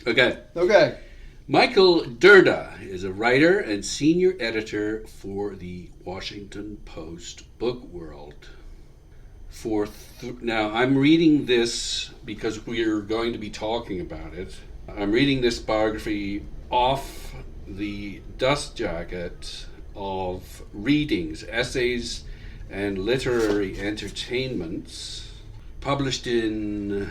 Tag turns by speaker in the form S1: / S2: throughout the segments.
S1: Okay.
S2: Okay.
S1: Michael Dirda is a writer and senior editor for the Washington Post Book World. Now, I'm reading this because we're going to be talking about it. I'm reading this biography off the dust jacket of readings, essays, and literary entertainments published in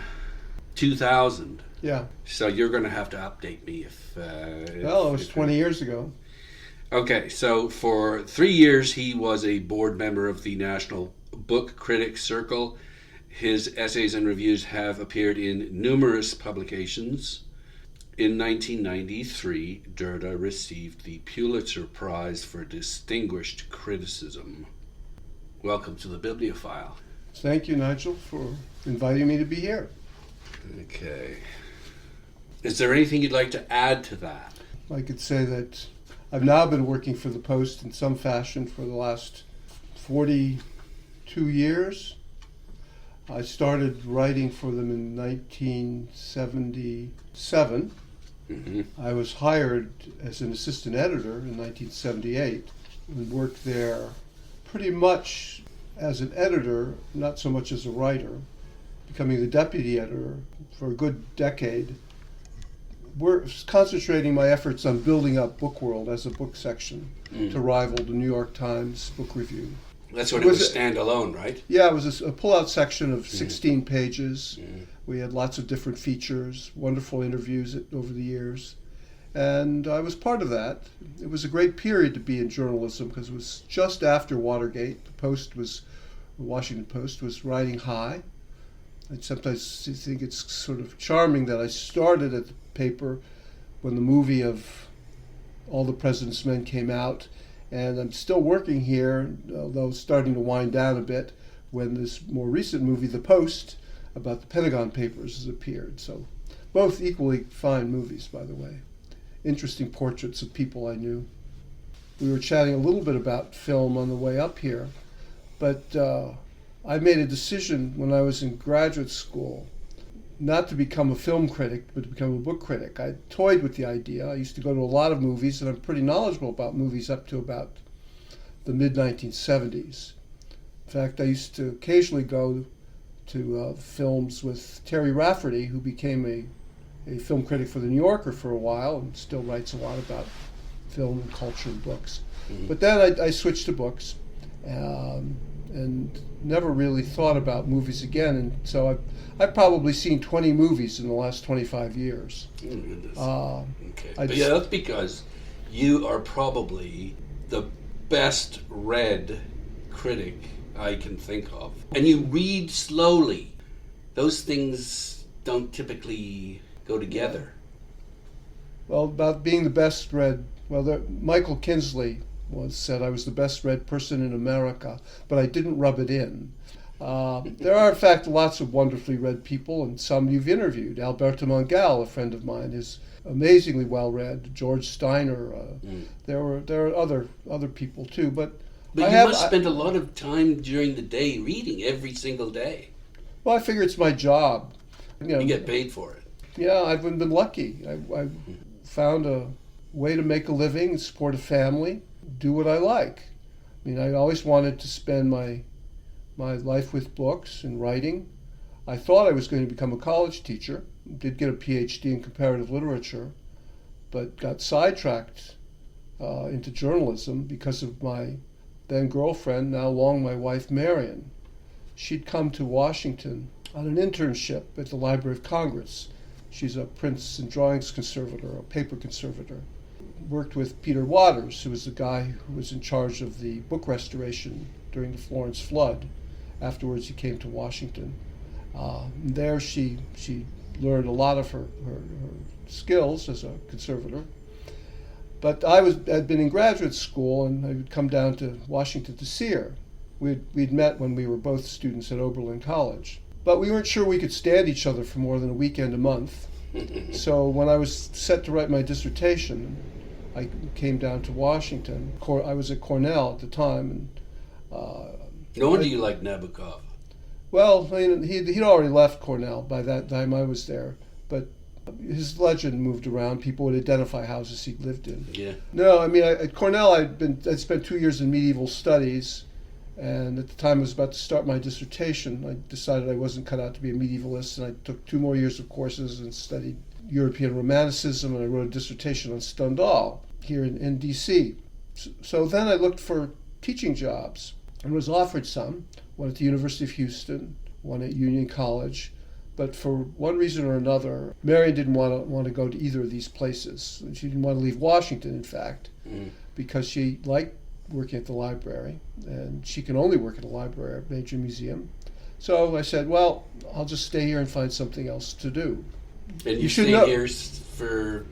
S1: 2000.
S2: Yeah.
S1: So you're going to have to update me if
S2: Well, it was 20 years ago.
S1: Okay, so for 3 years he was a board member of the National Book Critics Circle. His essays and reviews have appeared in numerous publications. In 1993, Dirda received the Pulitzer Prize for Distinguished Criticism. Welcome to the Bibliophile.
S2: Thank you, Nigel, for inviting me to be here.
S1: Okay. Is there anything you'd like to add to that?
S2: I could say that I've now been working for the Post in some fashion for the last 42 years. I started writing for them in 1977.
S1: Mm-hmm.
S2: I was hired as an assistant editor in 1978 and worked there pretty much as an editor, not so much as a writer, becoming the deputy editor for a good decade. We're concentrating my efforts on building up Book World as a book section to rival the New York Times Book Review.
S1: That's when it was standalone, right?
S2: Yeah, it was a pull-out section of 16 pages. We had lots of different features, wonderful interviews over the years. And I was part of that. It was a great period to be in journalism because it was just after Watergate. The Washington Post was riding high. I sometimes think it's sort of charming that I started at the paper when the movie of All the President's Men came out, and I'm still working here, although starting to wind down a bit, when this more recent movie, The Post, about the Pentagon Papers, has appeared. So both equally fine movies, by the way. Interesting portraits of people I knew. We were chatting a little bit about film on the way up here, but I made a decision when I was in graduate school not to become a film critic, but to become a book critic. I toyed with the idea. I used to go to a lot of movies, and I'm pretty knowledgeable about movies up to about the mid-1970s. In fact, I used to occasionally go to films with Terry Rafferty, who became a film critic for The New Yorker for a while and still writes a lot about film and culture and books. Mm-hmm. But then I switched to books and never really thought about movies again. And so I've probably seen 20 movies in the last 25 years.
S1: Oh, goodness. Okay.
S2: But
S1: yeah, that's because you are probably the best read critic I can think of. And you read slowly. Those things don't typically go together.
S2: Well, about being the best read, Michael Kinsley said I was the best read person in America, but I didn't rub it in. There are, in fact, lots of wonderfully read people, and some you've interviewed. Alberto Mangal, a friend of mine, is amazingly well read. George Steiner. There are other people too, but
S1: you must spend a lot of time during the day reading every single day.
S2: Well, I figure it's my job.
S1: You get paid for it.
S2: Yeah, I've been lucky. I found a way to make a living, support a family, do what I like. I mean, I always wanted to spend my life with books and writing. I thought I was going to become a college teacher. Did get a Ph.D. in comparative literature, but got sidetracked into journalism because of my then girlfriend, now long my wife, Marion. She'd come to Washington on an internship at the Library of Congress. She's a prints and drawings conservator, a paper conservator. Worked with Peter Waters, who was the guy who was in charge of the book restoration during the Florence flood. Afterwards, he came to Washington. There she learned a lot of her skills as a conservator. But I had been in graduate school, and I would come down to Washington to see her. We'd met when we were both students at Oberlin College. But we weren't sure we could stand each other for more than a weekend a month. So when I was set to write my dissertation, I came down to Washington. I was at Cornell at the time. And
S1: no wonder you like Nabokov.
S2: Well, I mean, he'd already left Cornell by that time I was there. But His legend moved around. People would identify houses he lived in.
S1: Yeah.
S2: No, I mean, at Cornell, I'd spent 2 years in medieval studies, and at the time I was about to start my dissertation. I decided I wasn't cut out to be a medievalist, and I took 2 more years of courses and studied European romanticism, and I wrote a dissertation on Stendhal here in D.C. So then I looked for teaching jobs and was offered some, one at the University of Houston, one at Union College. But for one reason or another, Marion didn't want to go to either of these places. She didn't want to leave Washington, in fact, because she liked working at the library, and she can only work at a library, a major museum. So I said, well, I'll just stay here and find something else to do.
S1: And you stayed here for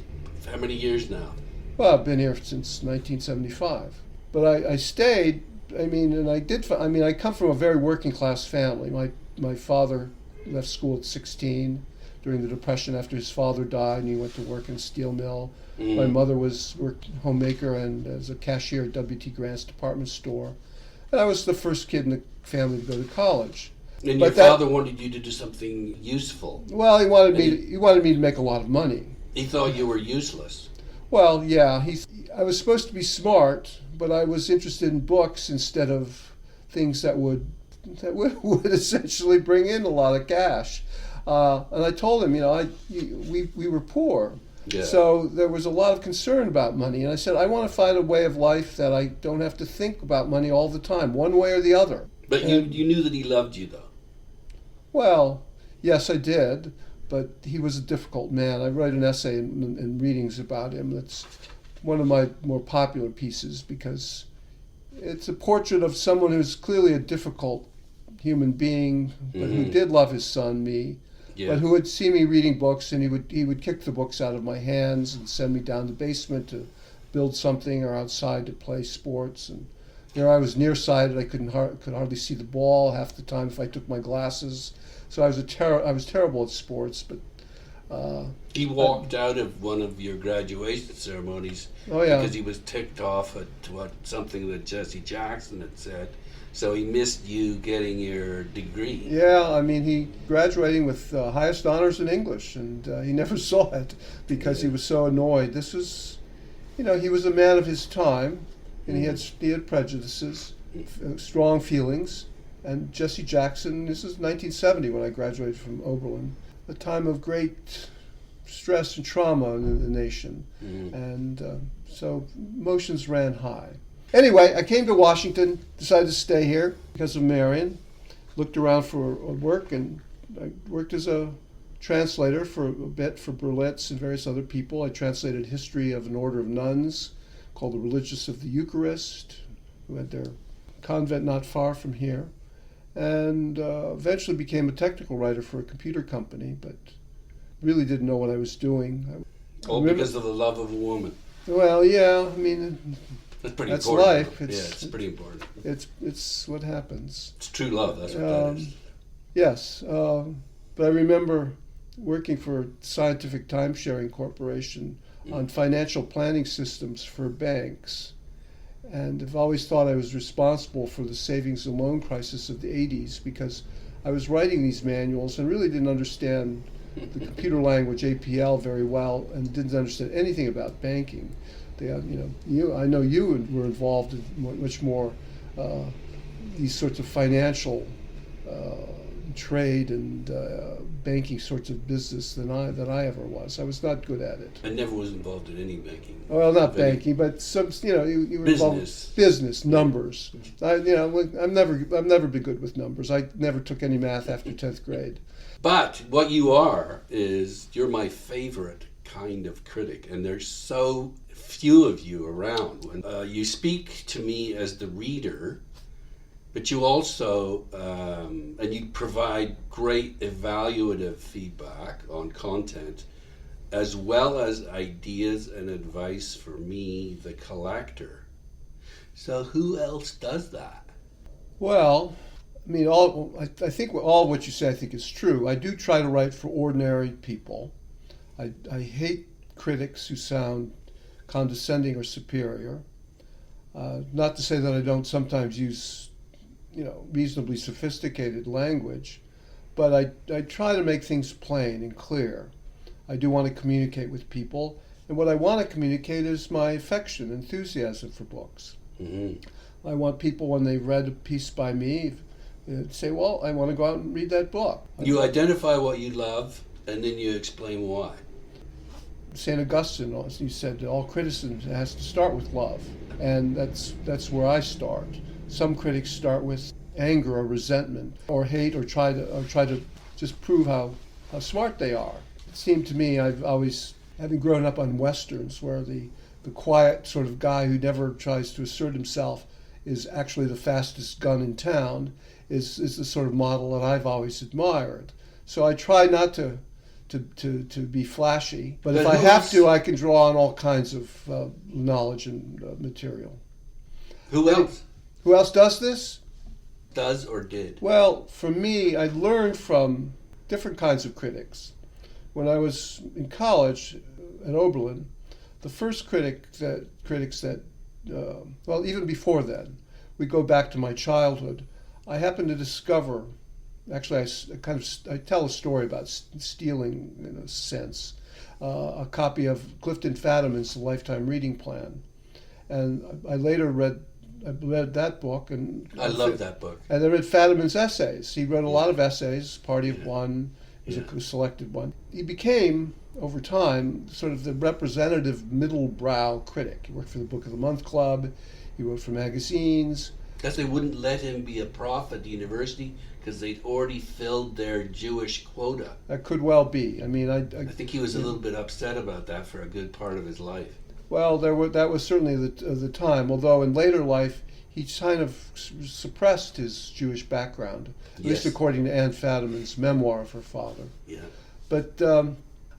S1: how many years now?
S2: Well, I've been here since 1975. But I stayed, I come from a very working class family. My father left school at 16 during the Depression after his father died, and he went to work in a steel mill. My mother worked homemaker and as a cashier at W.T. Grant's department store. And I was the first kid in the family to go to college.
S1: And your father wanted you to do something useful.
S2: Well, he wanted me to make a lot of money.
S1: He thought you were useless.
S2: Well, yeah, I was supposed to be smart, but I was interested in books instead of things that would essentially bring in a lot of cash. And I told him, we were poor.
S1: Yeah.
S2: So there was a lot of concern about money. And I said, I want to find a way of life that I don't have to think about money all the time, one way or the other.
S1: But you knew that he loved you, though.
S2: Well, yes, I did. But he was a difficult man. I write an essay in readings about him. That's one of my more popular pieces because it's a portrait of someone who's clearly a difficult human being, but who did love his son, me, but who would see me reading books, and he would kick the books out of my hands and send me down the basement to build something or outside to play sports. And I was nearsighted. I could hardly see the ball half the time if I took my glasses. So I was terrible at sports, but
S1: he walked out of one of your graduation ceremonies because he was ticked off at something that Jesse Jackson had said. So he missed you getting your degree.
S2: Yeah, he graduating with highest honors in English, and he never saw it because he was so annoyed. This was, he was a man of his time, and he had prejudices, strong feelings. And Jesse Jackson, this is 1970 when I graduated from Oberlin, a time of great stress and trauma in the nation. And so emotions ran high. Anyway, I came to Washington, decided to stay here because of Marion, looked around for work, and I worked as a translator for a bit for Berlitz and various other people. I translated History of an Order of Nuns called the Religious of the Eucharist, who had their convent not far from here. And eventually became a technical writer for a computer company, but really didn't know what I was doing.
S1: Because of the love of a woman.
S2: Well, yeah,
S1: that's pretty
S2: that's
S1: important.
S2: Life.
S1: It's pretty important.
S2: It's what happens.
S1: It's true love, that's what that is.
S2: Yes, but I remember working for a scientific time-sharing corporation on financial planning systems for banks. And I've always thought I was responsible for the savings and loan crisis of the 80s because I was writing these manuals and really didn't understand the computer language APL very well and didn't understand anything about banking. I know you were involved in much more these sorts of financial trade and banking sorts of business than I ever was. I was not good at it.
S1: I never was involved in any banking.
S2: Well, not banking, but some. You were involved with business, numbers. I've never been good with numbers. I never took any math after 10th grade.
S1: But what you are is you're my favorite kind of critic, and there's so few of you around. You speak to me as the reader. But you also, and you provide great evaluative feedback on content, as well as ideas and advice for me, the collector. So who else does that?
S2: Well, I think all what you say I think is true. I do try to write for ordinary people. I hate critics who sound condescending or superior. Not to say that I don't sometimes use reasonably sophisticated language, but I try to make things plain and clear. I do want to communicate with people. And what I want to communicate is my affection, enthusiasm for books. Mm-hmm. I want people, when they've read a piece by me, say, well, I want to go out and read that book.
S1: You identify what you love, and then you explain why.
S2: St. Augustine, he said, all criticism has to start with love. And that's where I start. Some critics start with anger or resentment or hate or try to just prove how smart they are. It seemed to me, I've always, having grown up on Westerns where the quiet sort of guy who never tries to assert himself is actually the fastest gun in town, is the sort of model that I've always admired. So I try not to be flashy, but if I have to, I can draw on all kinds of knowledge and material.
S1: Who else?
S2: Who else does this?
S1: Does or did?
S2: Well, for me, I learned from different kinds of critics. When I was in college at Oberlin, the first critics that well, even before then, we go back to my childhood, I happened to discover, actually I tell a story about stealing, in a sense, a copy of Clifton Fadiman's Lifetime Reading Plan. And I later read that book. And
S1: I love that book.
S2: And I read Fadiman's essays. He wrote a lot of essays, Party of One was a selected one. He became, over time, sort of the representative middle-brow critic. He worked for the Book of the Month Club. He wrote for magazines.
S1: Because they wouldn't let him be a prof at the university because they'd already filled their Jewish quota.
S2: That could well be. I mean, I
S1: think he was a little bit upset about that for a good part of his life.
S2: Well, that was certainly the time, although in later life he kind of suppressed his Jewish background, at least according to Anne Fadiman's memoir of her father. Yeah. But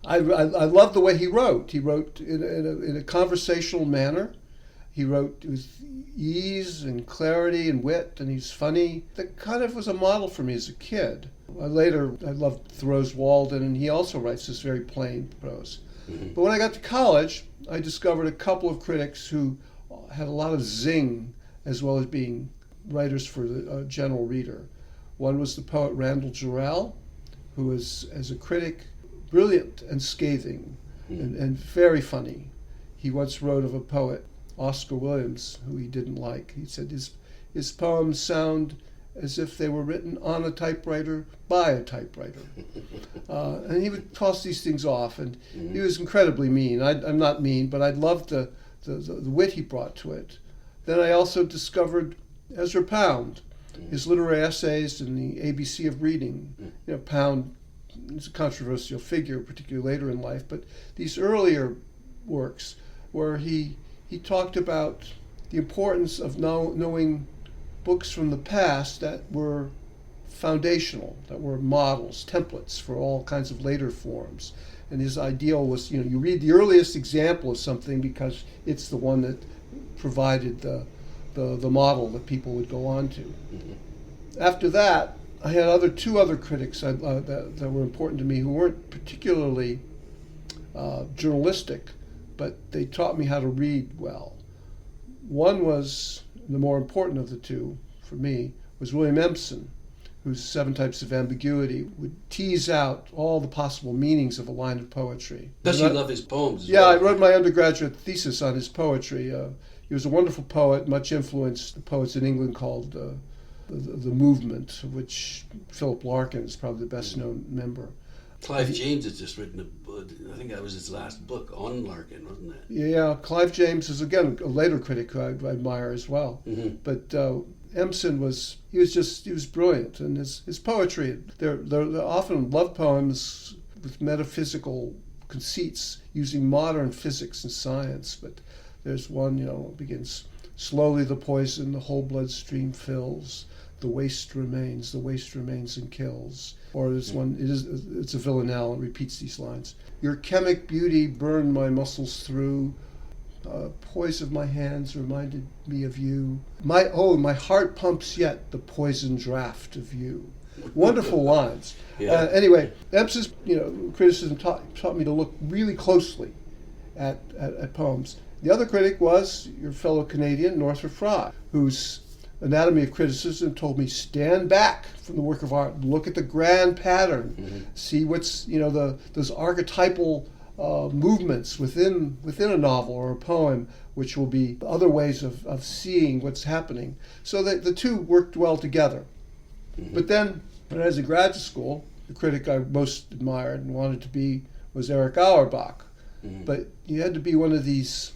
S2: I love the way he wrote. He wrote in a conversational manner. He wrote with ease and clarity and wit, and he's funny. That kind of was a model for me as a kid. I loved Thoreau's Walden, and he also writes this very plain prose. Mm-hmm. But when I got to college, I discovered a couple of critics who had a lot of zing as well as being writers for the general reader. One was the poet Randall Jarell, who was, as a critic, brilliant and scathing and very funny. He once wrote of a poet, Oscar Williams, who he didn't like. He said his poems sound as if they were written on a typewriter by a typewriter. And he would toss these things off, and he was incredibly mean. I'm not mean, but I loved the wit he brought to it. Then I also discovered Ezra Pound, his literary essays and the ABC of reading. You know, Pound is a controversial figure, particularly later in life, but these earlier works where he talked about the importance of knowing books from the past that were foundational, that were models, templates for all kinds of later forms. And his ideal was, you read the earliest example of something because it's the one that provided the model that people would go on to. Mm-hmm. After that, I had two other critics that were important to me who weren't particularly journalistic, but they taught me how to read well. One was, the more important of the two for me, was William Empson, whose 7 Types of Ambiguity would tease out all the possible meanings of a line of poetry.
S1: Does you love his poems?
S2: Yeah, I wrote my undergraduate thesis on his poetry. He was a wonderful poet, much influenced the poets in England called the Movement, of which Philip Larkin is probably the best known member.
S1: Clive James has just written a book, I think that was his last book, on Larkin, wasn't it? Yeah,
S2: Clive James is, again, a later critic who I admire as well. Mm-hmm. But Empson was brilliant, and his poetry, they're often love poems with metaphysical conceits using modern physics and science, but there's one, begins, slowly the poison, the whole bloodstream fills, the waste remains and kills. Or there's one, it's a villanelle, and repeats these lines. Your chemic beauty burned my muscles through, poise of my hands reminded me of you. My heart pumps yet the poison draft of you. Wonderful lines. Yeah. Anyway, Empson's criticism taught me to look really closely at poems. The other critic was your fellow Canadian, Northrop Frye, whose Anatomy of Criticism told me, stand back from the work of art, look at the grand pattern, see what's, those archetypal movements within a novel or a poem, which will be other ways of seeing what's happening. So that the two worked well together. But then, when I was in graduate school, the critic I most admired and wanted to be was Erich Auerbach. But you had to be one of these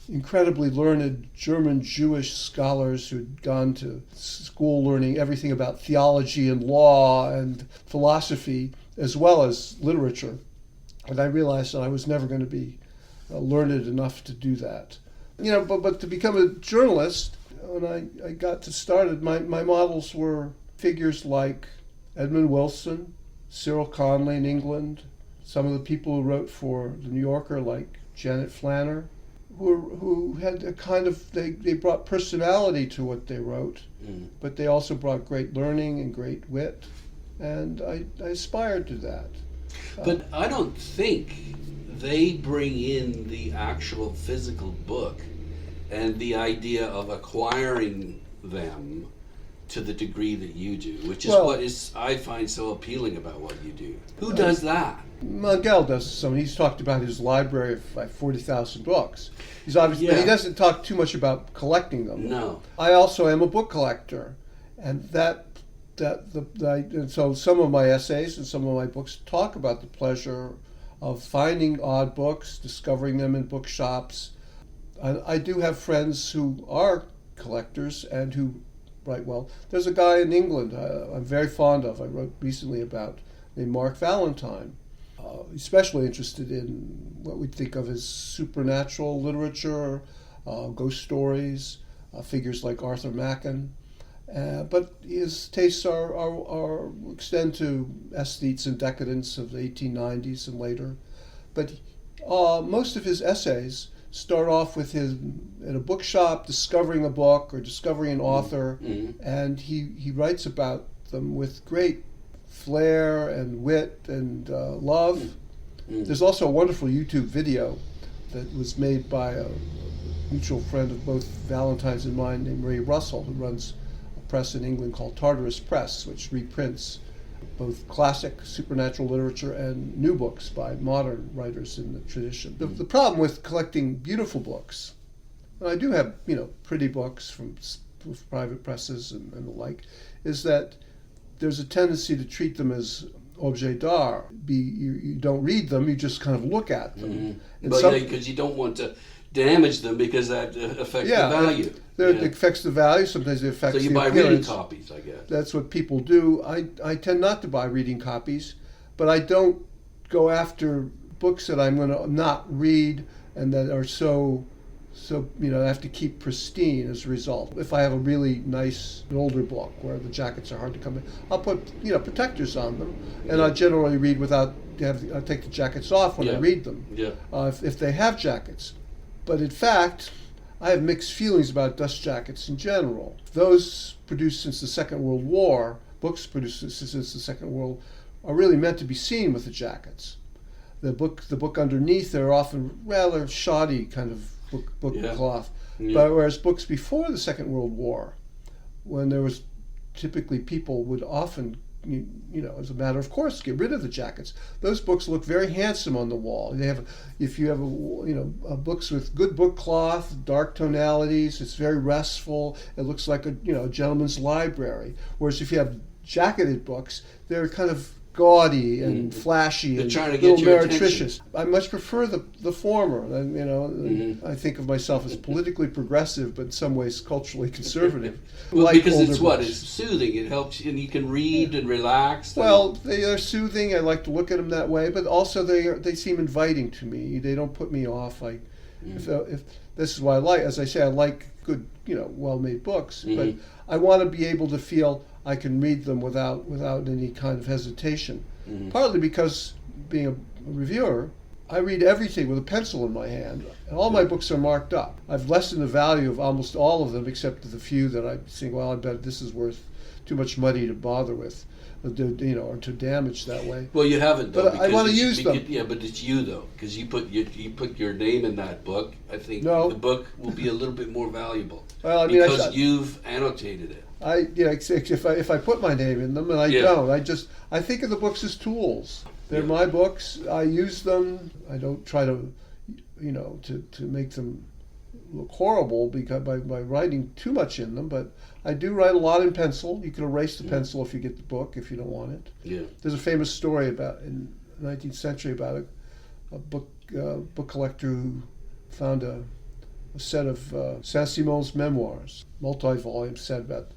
S2: incredibly learned German Jewish scholars who'd gone to school learning everything about theology and law and philosophy, as well as literature. And I realized that I was never going to be learned enough to do that. But to become a journalist, when I got started, my models were figures like Edmund Wilson, Cyril Connolly in England, some of the people who wrote for The New Yorker, like Janet Flanner, who had a kind of, they brought personality to what they wrote, but they also brought great learning and great wit, and I aspired to that.
S1: But I don't think they bring in the actual physical book and the idea of acquiring them to the degree that you do, which is what I find so appealing about what you do. Who does that?
S2: Miguel does some. He's talked about his library of like 40,000 books. He's obviously, but he doesn't talk too much about collecting them.
S1: No.
S2: I also am a book collector, and and so some of my essays and some of my books talk about the pleasure of finding odd books, discovering them in bookshops. I do have friends who are collectors and who write well. There's a guy in England I'm very fond of, I wrote recently about, named Mark Valentine. Especially interested in what we think of as supernatural literature, ghost stories, figures like Arthur Machen. But his tastes are extend to aesthetes and decadence of the 1890s and later. But most of his essays start off with him in a bookshop discovering a book or discovering an author, and he writes about them with great flair and wit and love. There's also a wonderful YouTube video that was made by a mutual friend of both Valentine's and mine named Ray Russell, who runs a press in England called Tartarus Press, which reprints both classic supernatural literature and new books by modern writers in the tradition. The problem with collecting beautiful books, and I do have pretty books from private presses and the like, is that there's a tendency to treat them as objets d'art. You don't read them, you just kind of look at them.
S1: Because you don't want to damage them because that affects the value.
S2: It affects the value, sometimes it affects the appearance.
S1: So you buy reading copies, I guess.
S2: That's what people do. I tend not to buy reading copies, but I don't go after books that I'm going to not read and that are so I have to keep pristine as a result. If I have a really nice older book where the jackets are hard to come in, I'll put protectors on them, and I generally read without I take the jackets off when I read them. If they have jackets, but in fact, I have mixed feelings about dust jackets in general. Those produced since the Second World War, books produced since the Second World, are really meant to be seen with the jackets. The book underneath, they're often rather shoddy kind of book cloth. But whereas books before the Second World War, when there was typically people would often, as a matter of course, get rid of the jackets. Those books look very handsome on the wall. If you have books with good book cloth, dark tonalities, it's very restful. It looks like a gentleman's library. Whereas if you have jacketed books, they're kind of gaudy and flashy and
S1: trying to
S2: little
S1: get your
S2: meretricious.
S1: attention.
S2: I much prefer the former. I think of myself as politically progressive, but in some ways culturally conservative.
S1: Because it's soothing. It helps, and you can read and relax.
S2: Well, they are soothing. I like to look at them that way, but also they seem inviting to me. They don't put me off. If this is what I like, as I say, I like good, well-made books, but I want to be able to feel I can read them without any kind of hesitation. Partly because, being a reviewer, I read everything with a pencil in my hand, and all my books are marked up. I've lessened the value of almost all of them, except the few that I think, well, I bet this is worth too much money to bother with, or to damage that way.
S1: Well, you haven't though.
S2: But I want to use them.
S1: Yeah, but it's you though, because you put your name in that book. I think
S2: No.
S1: the book will be a little bit more valuable.
S2: Well, I mean,
S1: because you've annotated it.
S2: If I put my name in them, and I don't, I think of the books as tools. They're my books. I use them. I don't try to, to make them look horrible because by writing too much in them. But I do write a lot in pencil. You can erase the pencil if you get the book if you don't want it.
S1: Yeah.
S2: There's a famous story about in the 19th century about a book collector who found a set of Saint-Simon's memoirs, multi-volume set about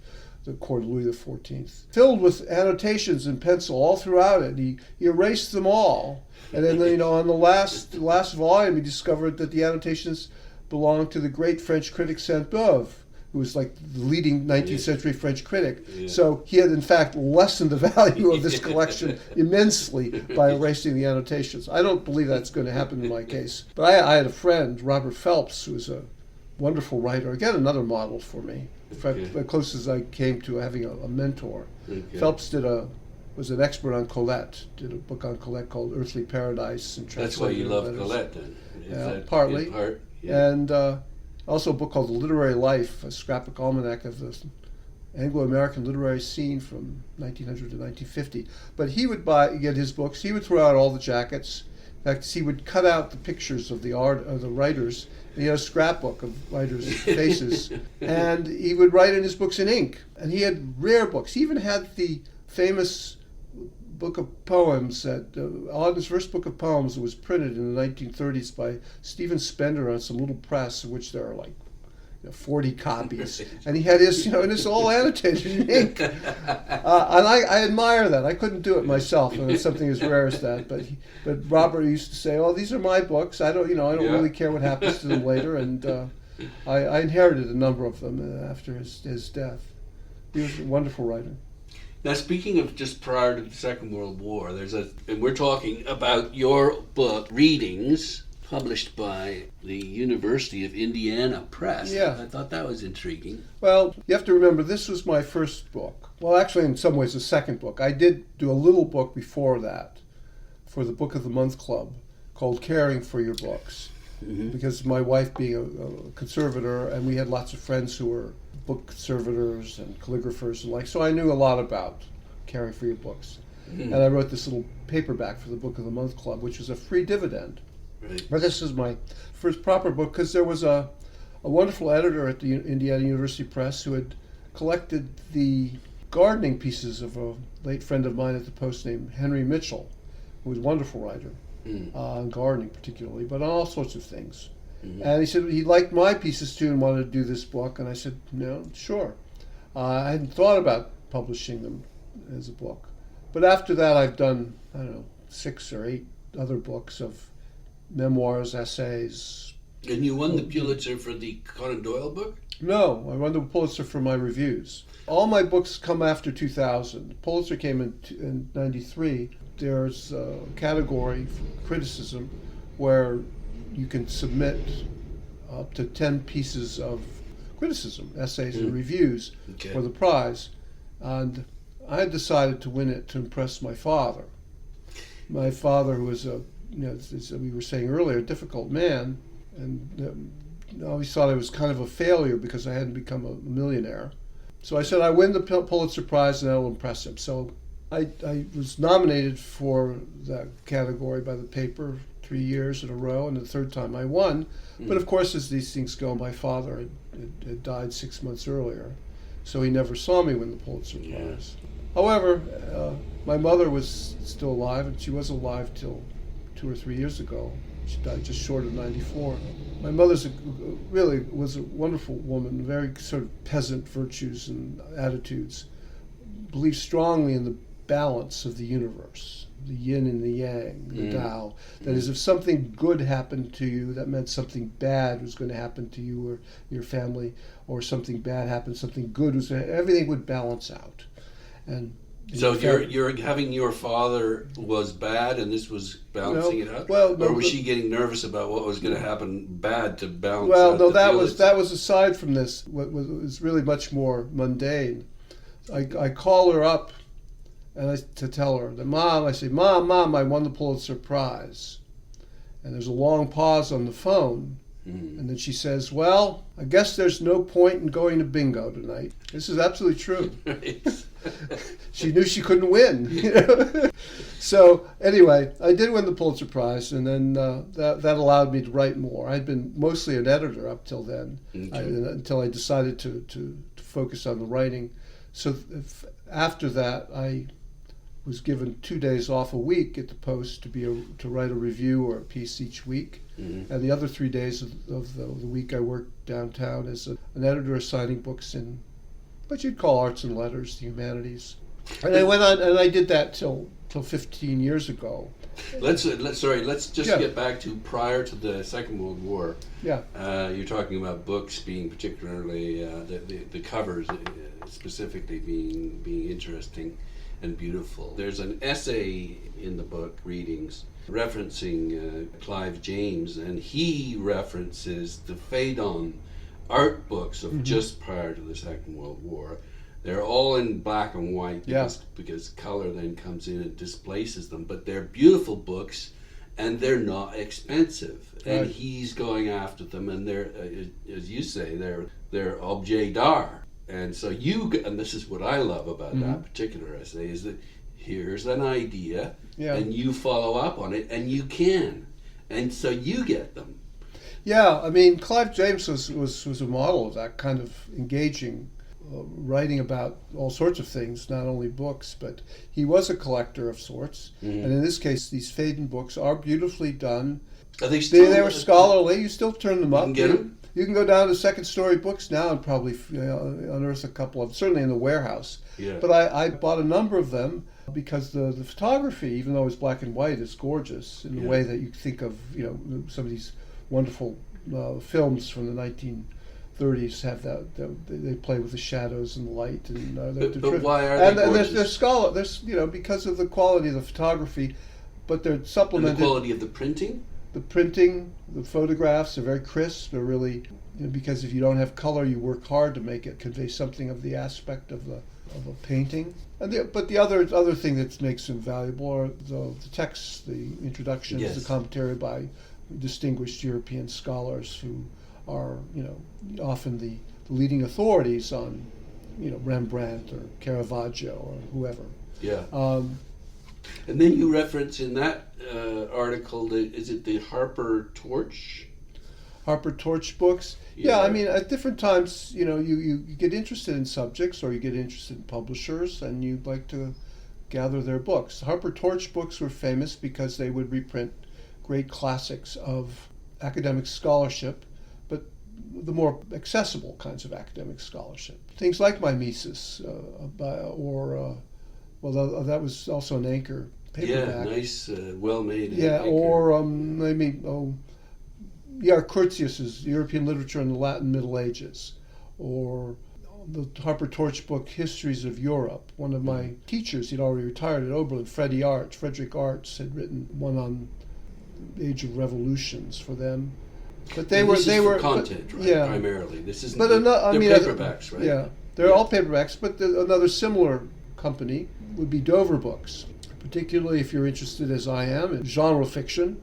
S2: the court of Louis XIV, filled with annotations in pencil all throughout it. He erased them all, and then on the last volume, he discovered that the annotations belonged to the great French critic Sainte-Beuve, who was like the leading 19th century French critic. Yeah. So he had in fact lessened the value of this collection immensely by erasing the annotations. I don't believe that's going to happen in my case. But I had a friend, Robert Phelps, who was a wonderful writer. Again, another model for me. The closest I came to having a mentor. Okay. Phelps was an expert on Colette. Did a book on Colette called Earthly Paradise. And
S1: that's why you love Colette, then.
S2: Yeah, partly.
S1: Part? Yeah.
S2: And also a book called The Literary Life, a scrapbook almanac of the Anglo-American literary scene from 1900 to 1950. But he would get his books. He would throw out all the jackets. In fact, he would cut out the pictures of the writers. And he had a scrapbook of writers' faces. And he would write in his books in ink. And he had rare books. He even had the famous book of poems Auden's first book of poems was printed in the 1930s by Stephen Spender on some little press, of which there are like 40 copies. And he had his, and it's all annotated in ink. And I admire that. I couldn't do it myself, and it's something as rare as that. But Robert used to say, "Oh, these are my books. I don't really care what happens to them later." And I inherited a number of them after his death. He was a wonderful writer.
S1: Now, speaking of just prior to the Second World War, and we're talking about your book, Readings, published by the University of Indiana Press.
S2: Yeah.
S1: I thought that was intriguing.
S2: Well, you have to remember, this was my first book. Well, actually, in some ways, the second book. I did do a little book before that for the Book of the Month Club called Caring for Your Books. Mm-hmm. Because my wife being a conservator, and we had lots of friends who were book conservators and calligraphers and so I knew a lot about caring for your books. Mm-hmm. And I wrote this little paperback for the Book of the Month Club, which was a free dividend.
S1: Right.
S2: But this is my first proper book because there was a wonderful editor at the Indiana University Press who had collected the gardening pieces of a late friend of mine at the Post named Henry Mitchell, who was a wonderful writer, on gardening particularly, but on all sorts of things. Mm-hmm. And he said he liked my pieces too and wanted to do this book, and I said, no, sure. I hadn't thought about publishing them as a book. But after that I've done, 6 or 8 other books of memoirs, essays.
S1: And you won the Pulitzer for the Conan Doyle book?
S2: No, I won the Pulitzer for my reviews. All my books come after 2000. Pulitzer came in 93. There's a category for criticism where you can submit up to 10 pieces of criticism, essays and reviews for the prize. And I had decided to win it to impress my father. My father, who was as we were saying earlier, a difficult man, and I always thought I was kind of a failure because I hadn't become a millionaire. So I said, I win the Pulitzer Prize and I will impress him. So I was nominated for that category by the paper 3 years in a row, and the third time I won. But of course, as these things go, my father had died 6 months earlier, so he never saw me win the Pulitzer Prize. However, my mother was still alive, and she was alive till 2 or 3 years ago. She died just short of 94. My mother's really was a wonderful woman, very sort of peasant virtues and attitudes, believed strongly in the balance of the universe, the yin and the yang, the Tao. That is, if something good happened to you, that meant something bad was going to happen to you or your family, or something bad happened, something good was going to, everything would balance out. And
S1: so you're having your father was bad, and this was balancing it out.
S2: Well,
S1: or was she getting nervous about what was going to happen bad to balance?
S2: Well,
S1: out
S2: no, that was aside from this. What was really much more mundane. I call her up and to tell her that I say, Mom, I won the Pulitzer Prize. And there's a long pause on the phone. And then she says, well, I guess there's no point in going to bingo tonight. This is absolutely true. She knew she couldn't win. So anyway, I did win the Pulitzer Prize, and then that allowed me to write more. I'd been mostly an editor up till then, until I decided to focus on the writing. So after that, I was given 2 days off a week at the Post to write a review or a piece each week. And the other 3 days of the week I worked downtown as an editor assigning books in what you'd call arts and letters, the humanities. And I went on, and I did that till 15 years ago.
S1: Let's just get back to prior to the Second World War.
S2: Yeah.
S1: You're talking about books being particularly the covers specifically being interesting and beautiful. There's an essay in the book, Readings, referencing Clive James, and he references the Phaidon art books of just prior to the Second World War. They're all in black and white because color then comes in and displaces them, but they're beautiful books and they're not expensive. Right. And he's going after them, and they're, as you say, they're objet d'art. And so and this is what I love about that particular essay, is that here's an idea, and you follow up on it, and you can. And so you get them.
S2: Yeah, I mean, Clive James was a model of that kind of engaging, writing about all sorts of things, not only books, but he was a collector of sorts. And in this case, these Phaidon books are beautifully done.
S1: Are they still?
S2: They were scholarly. You still turn them up.
S1: You can get them?
S2: You can go down to Second Story Books now and probably unearth a couple of, certainly in the warehouse.
S1: Yeah.
S2: But I bought a number of them because the photography, even though it's black and white, is gorgeous in the way that you think of, some of these wonderful films from the 1930s have that. They play with the shadows and the light. And
S1: but why are they gorgeous?
S2: And there's because of the quality of the photography, but they're supplemented.
S1: And the quality of the printing?
S2: The printing, the photographs are very crisp. They're really, because if you don't have color, you work hard to make it convey something of the aspect of a painting. But the other thing that makes them valuable are the texts, the introductions, the commentary by distinguished European scholars who are, often the leading authorities on, Rembrandt or Caravaggio or whoever.
S1: Yeah. And then you reference in that article, is it the Harper Torch?
S2: Harper Torch books. Yeah, I mean, at different times, you get interested in subjects or you get interested in publishers and you'd like to gather their books. Harper Torch books were famous because they would reprint great classics of academic scholarship, but the more accessible kinds of academic scholarship. Things like Mimesis that was also an Anchor paperback.
S1: Yeah, nice, well-made.
S2: Yeah, Anchor. Or Curtius's European Literature in the Latin Middle Ages, or the Harper Torch book Histories of Europe. One of my teachers, he'd already retired at Oberlin, Frederick Arts, had written one on the Age of Revolutions for them. But they were
S1: for content, right? Yeah, primarily. This is paperbacks, right?
S2: Yeah, they're all paperbacks. But another similar company would be Dover Books, particularly if you're interested, as I am, in genre fiction.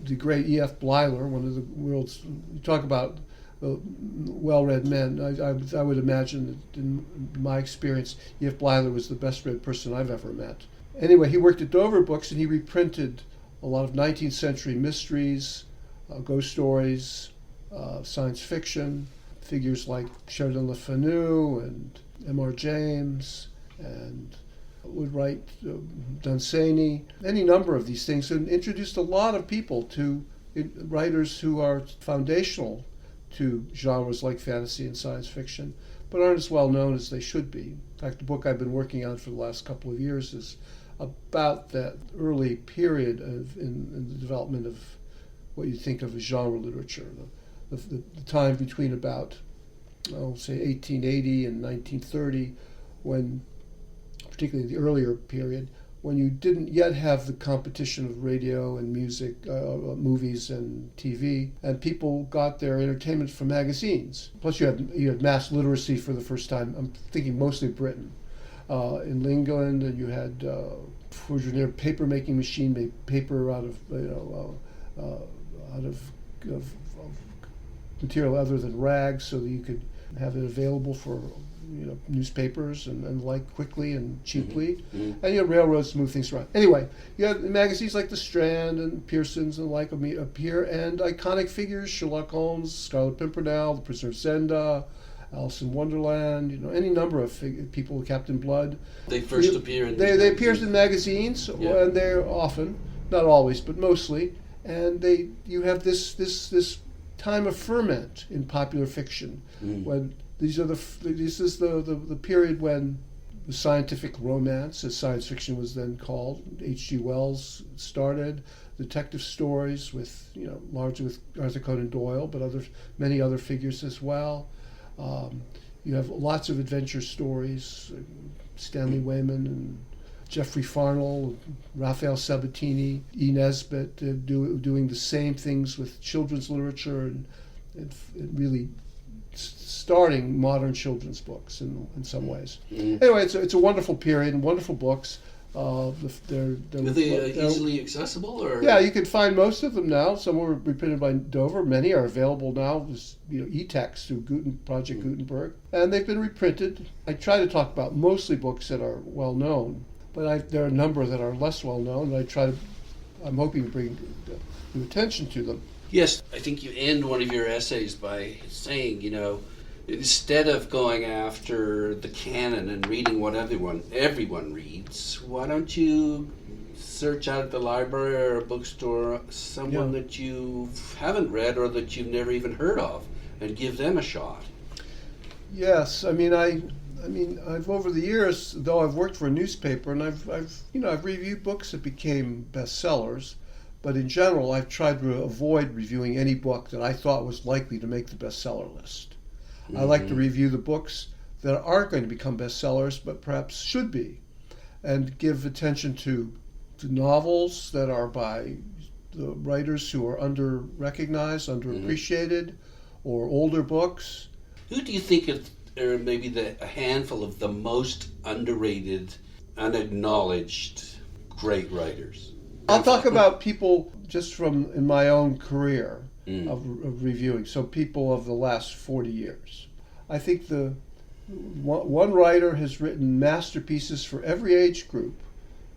S2: The great E.F. Blyler, one of the world's, you talk about well-read men, I would imagine that in my experience, E.F. Blyler was the best-read person I've ever met. Anyway, he worked at Dover Books and he reprinted a lot of 19th century mysteries, ghost stories, science fiction, figures like Sheridan Le Fanu and M.R. James, and would write Dunsany, any number of these things, and introduced a lot of people to writers who are foundational to genres like fantasy and science fiction, but aren't as well known as they should be. In fact, the book I've been working on for the last couple of years is about that early period in the development of what you think of as genre literature, the time between about, say, 1880 and 1930, when, particularly the earlier period, when you didn't yet have the competition of radio and music, movies and TV, and people got their entertainment from magazines. Plus you had mass literacy for the first time. I'm thinking mostly Britain. in England, and you had Fournier paper making machine made paper out of of material other than rags, so that you could have it available for newspapers and the like quickly and cheaply. And you had railroads to move things around. Anyway, you had magazines like The Strand and Pearson's and the like appear, and iconic figures, Sherlock Holmes, Scarlet Pimpernel, The Prisoner of Zenda, Alice in Wonderland, any number of people, Captain Blood.
S1: They first appear in
S2: They appear in magazines, and they're often, not always, but mostly, and you have this time of ferment in popular fiction when this is the period when the scientific romance, as science fiction was then called, H.G. Wells started, detective stories with largely with Arthur Conan Doyle, but many other figures as well. You have lots of adventure stories, Stanley Weyman and Geoffrey Farnell, Raphael Sabatini, E. Nesbitt doing the same things with children's literature and really starting modern children's books in some ways. Anyway, it's a wonderful period and wonderful books. They're
S1: easily accessible, or
S2: yeah, you can find most of them now. Some were reprinted by Dover. Many are available now as e-text through Project Gutenberg, and they've been reprinted. I try to talk about mostly books that are well known, but there are a number that are less well known. And I'm hoping to bring new attention to them.
S1: Yes, I think you end one of your essays by saying, instead of going after the canon and reading what everyone reads, why don't you search out at the library or a bookstore someone that you haven't read or that you've never even heard of, and give them a shot?
S2: Yes, I've over the years, though I've worked for a newspaper, and I've reviewed books that became bestsellers. But in general, I've tried to avoid reviewing any book that I thought was likely to make the bestseller list. I like to review the books that aren't going to become bestsellers, but perhaps should be, and give attention to novels that are by the writers who are under-recognized, underappreciated, or older books.
S1: Who do you think are maybe a handful of the most underrated, unacknowledged great writers?
S2: I'll talk about people just in my own career of reviewing, so people of the last 40 years. I think one writer has written masterpieces for every age group,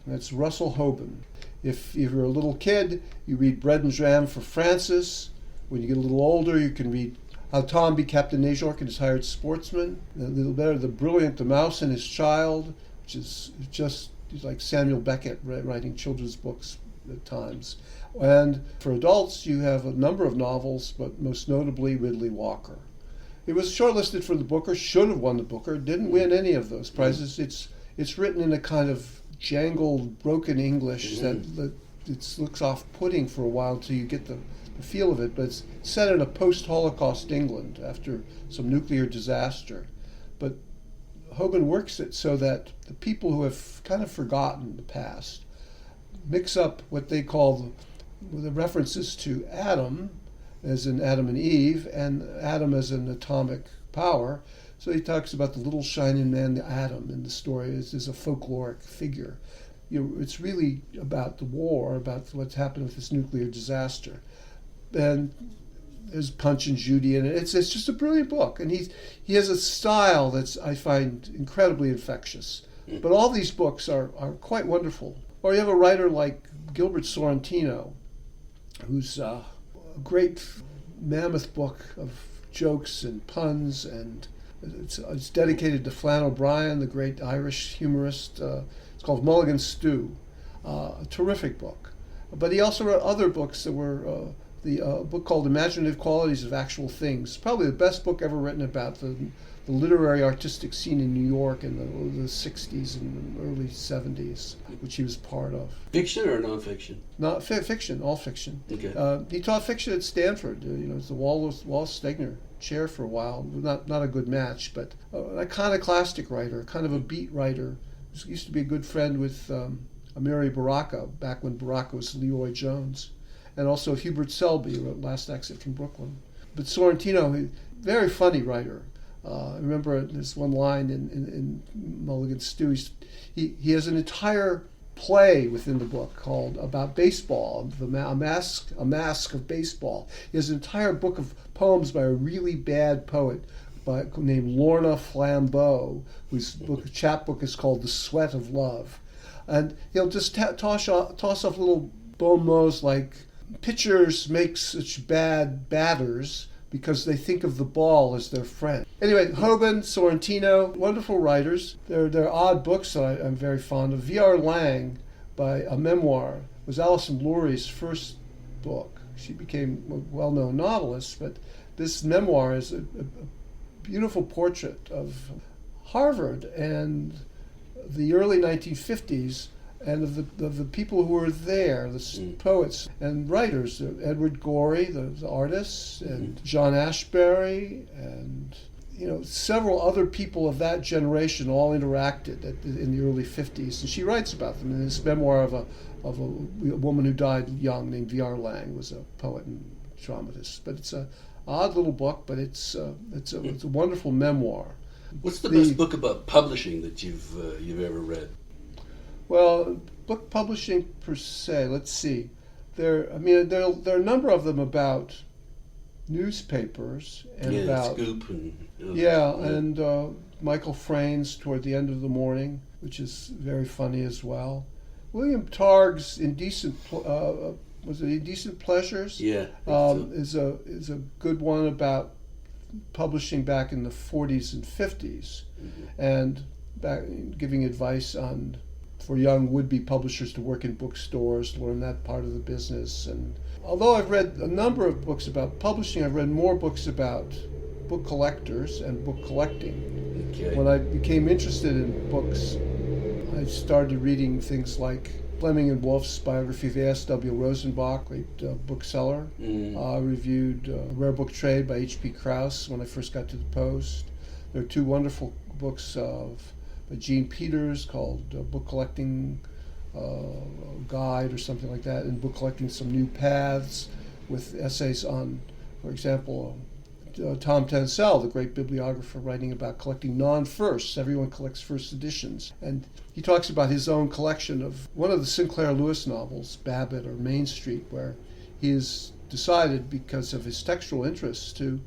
S2: and that's Russell Hoban. If you're a little kid, you read Bread and Jam for Francis. When you get a little older, you can read How Tom Became Captain Najork and His Hired Sportsman. A little better, The Brilliant, The Mouse and His Child, which is just like Samuel Beckett writing children's books at times. And for adults, you have a number of novels, but most notably Ridley Walker. It was shortlisted for the Booker, should have won the Booker, didn't win any of those prizes. It's written in a kind of jangled, broken English that it looks off-putting for a while until you get the feel of it, but it's set in a post-Holocaust England after some nuclear disaster. But Hoban works it so that the people who have kind of forgotten the past mix up what they call the references to Adam, as in Adam and Eve, and Adam as an atomic power. So he talks about the little shining man, the atom, in the story as a folkloric figure. It's really about the war, about what's happened with this nuclear disaster. And there's Punch and Judy in it. It's just a brilliant book, and he has a style that's, I find, incredibly infectious. But all these books are quite wonderful. Or you have a writer like Gilbert Sorrentino, who's a great mammoth book of jokes and puns, and it's dedicated to Flann O'Brien, the great Irish humorist. It's called Mulligan's Stew, a terrific book. But he also wrote other books that were a book called Imaginative Qualities of Actual Things, probably the best book ever written about the literary artistic scene in New York in the 60s and early 70s, which he was part of.
S1: Fiction or nonfiction?
S2: Not fiction, all fiction.
S1: Okay.
S2: He taught fiction at Stanford. It's the Wallace Stegner chair for a while. Not a good match, but an iconoclastic writer, kind of a beat writer. He used to be a good friend with Amiri Baraka back when Baraka was Leroy Jones, and also Hubert Selby, who wrote Last Exit from Brooklyn. But Sorrentino, very funny writer. I remember there's one line in Mulligan Stew. He has an entire play within the book called about baseball, a mask of baseball. He has an entire book of poems by a really bad poet named Lorna Flambeau, whose chapbook is called The Sweat of Love. And he'll just toss off little bon mots like, pitchers make such bad batters because they think of the ball as their friend. Anyway, Hoban, Sorrentino, wonderful writers. They're odd books that I'm very fond of. V.R. Lang, by a memoir, was Alison Lurie's first book. She became a well-known novelist, but this memoir is a beautiful portrait of Harvard and the early 1950s and of the people who were there, the poets and writers, Edward Gorey, the artist, and John Ashbery, and several other people of that generation all interacted in the early 50s. And she writes about them in this memoir of a woman who died young named V.R. Lang, was a poet and dramatist. But it's a odd little book, but it's a wonderful memoir.
S1: What's the best book about publishing that you've ever read?
S2: Well, book publishing per se. Let's see. There are a number of them about newspapers and about
S1: Scoop and
S2: and Michael Frayn's Toward the End of the Morning, which is very funny as well. William Targ's Indecent was it Indecent Pleasures?
S1: Yeah,
S2: is a good one about publishing back in the 40s and 50s, and giving advice for young would-be publishers to work in bookstores, learn that part of the business. And although I've read a number of books about publishing, I've read more books about book collectors and book collecting.
S1: Okay.
S2: When I became interested in books, I started reading things like Fleming and Wolf's biography of A.S.W. Rosenbach, great bookseller. I reviewed Rare Book Trade by H.P. Krauss when I first got to the Post. There are two wonderful books by Gene Peters called Book Collecting Guide or something like that, and Book Collecting Some New Paths, with essays on, for example, Tom Tansel, the great bibliographer, writing about collecting non-firsts. Everyone collects first editions. And he talks about his own collection of one of the Sinclair Lewis novels, Babbitt or Main Street, where he has decided, because of his textual interests, to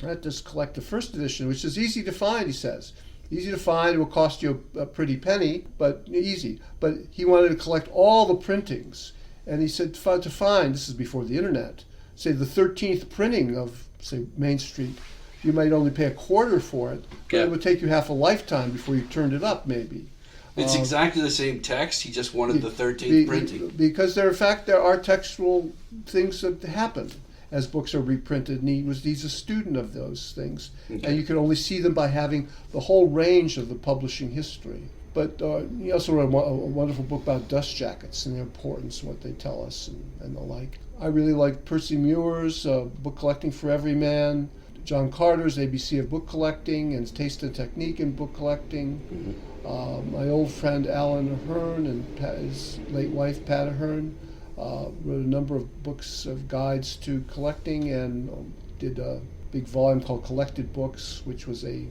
S2: not just collect the first edition, which is easy to find, he says. Easy to find, it will cost you a pretty penny, but easy. But he wanted to collect all the printings. And he said to find, this is before the internet, say the 13th printing of, say, Main Street, you might only pay a quarter for it, but it would take you half a lifetime before you turned it up, maybe.
S1: It's exactly the same text, he just wanted the 13th printing.
S2: Because there are textual things that happen as books are reprinted, and he's a student of those things. Okay. And you can only see them by having the whole range of the publishing history. But he also wrote a wonderful book about dust jackets and their importance, what they tell us, and the like. I really like Percy Muir's Book Collecting for Every Man, John Carter's ABC of Book Collecting and Taste and Technique in Book Collecting. My old friend Alan Ahern and his late wife Pat Ahern wrote a number of books of guides to collecting, and did a big volume called Collected Books, which was a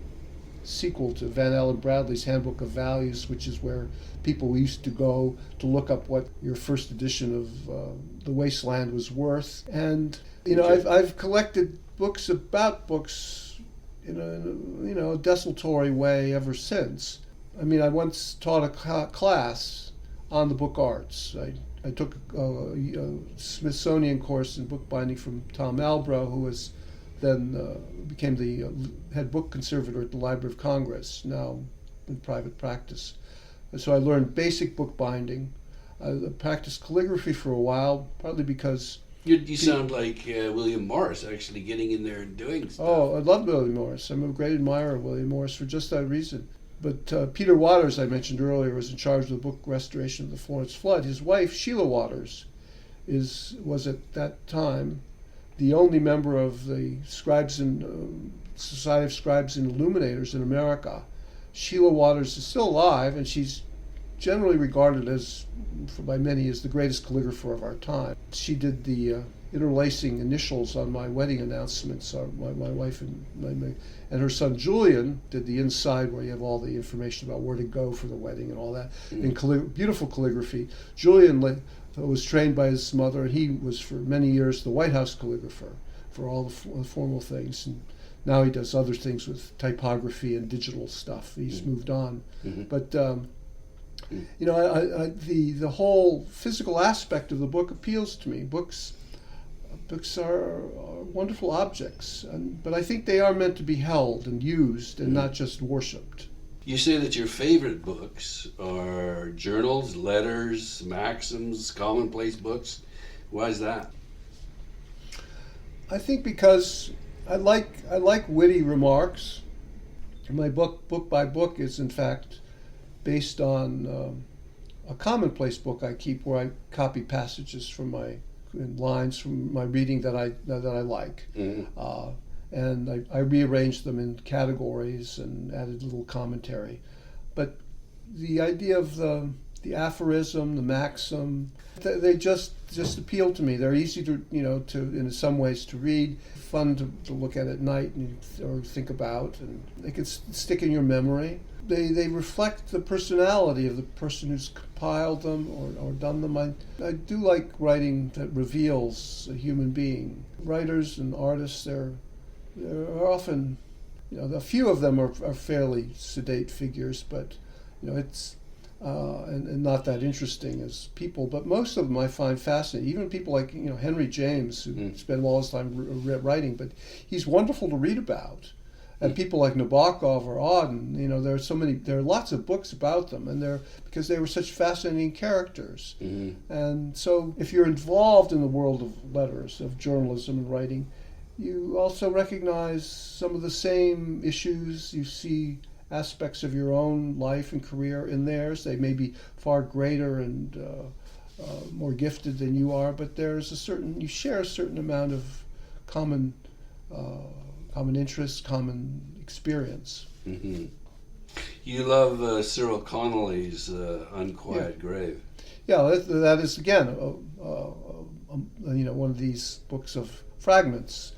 S2: sequel to Van Allen Bradley's Handbook of Values, which is where people used to go to look up what your first edition of The Wasteland was worth. And I've collected books about books in a desultory way ever since. I mean, I once taught a class on the book arts. I took a Smithsonian course in bookbinding from Tom Albrow, who was then became the head book conservator at the Library of Congress, now in private practice. And so I learned basic bookbinding. I practiced calligraphy for a while, partly because...
S1: You sound like William Morris, actually getting in there and doing stuff.
S2: Oh, I love William Morris. I'm a great admirer of William Morris for just that reason. But Peter Waters, I mentioned earlier, was in charge of the book restoration of the Florence Flood. His wife, Sheila Waters, was at that time the only member of the Society of Scribes and Illuminators in America. Sheila Waters is still alive, and she's generally regarded by many as the greatest calligrapher of our time. She did the interlacing initials on my wedding announcements. My wife and her son Julian did the inside where you have all the information about where to go for the wedding and all that, in beautiful calligraphy. Julian was trained by his mother, and he was for many years the White House calligrapher for all the formal things. And now he does other things with typography and digital stuff. He's moved on. But the whole physical aspect of the book appeals to me. Books are wonderful objects, but I think they are meant to be held and used and not just worshipped.
S1: You say that your favorite books are journals, letters, maxims, commonplace books. Why is that?
S2: I think because I like witty remarks. My book by book is in fact based on a commonplace book I keep, where I copy passages from lines from my reading that I like, and I rearranged them in categories and added a little commentary. But the idea of the aphorism, the maxim, they just appeal to me. They're easy to in some ways to read, fun to look at night or think about, and they can stick in your memory. They reflect the personality of the person who's compiled them or done them. I do like writing that reveals a human being. Writers and artists, they're often, a few of them are fairly sedate figures, but it's and not that interesting as people. But most of them I find fascinating. Even people like Henry James, who spent all his time writing, but he's wonderful to read about. And people like Nabokov or Auden, there are lots of books about them, and because they were such fascinating characters. And so if you're involved in the world of letters, of journalism and writing, you also recognize some of the same issues. You see aspects of your own life and career in theirs. They may be far greater and more gifted than you are, but you share a certain amount of common interest, common experience.
S1: You love Cyril Connolly's Unquiet Grave.
S2: Yeah, that is again one of these books of fragments,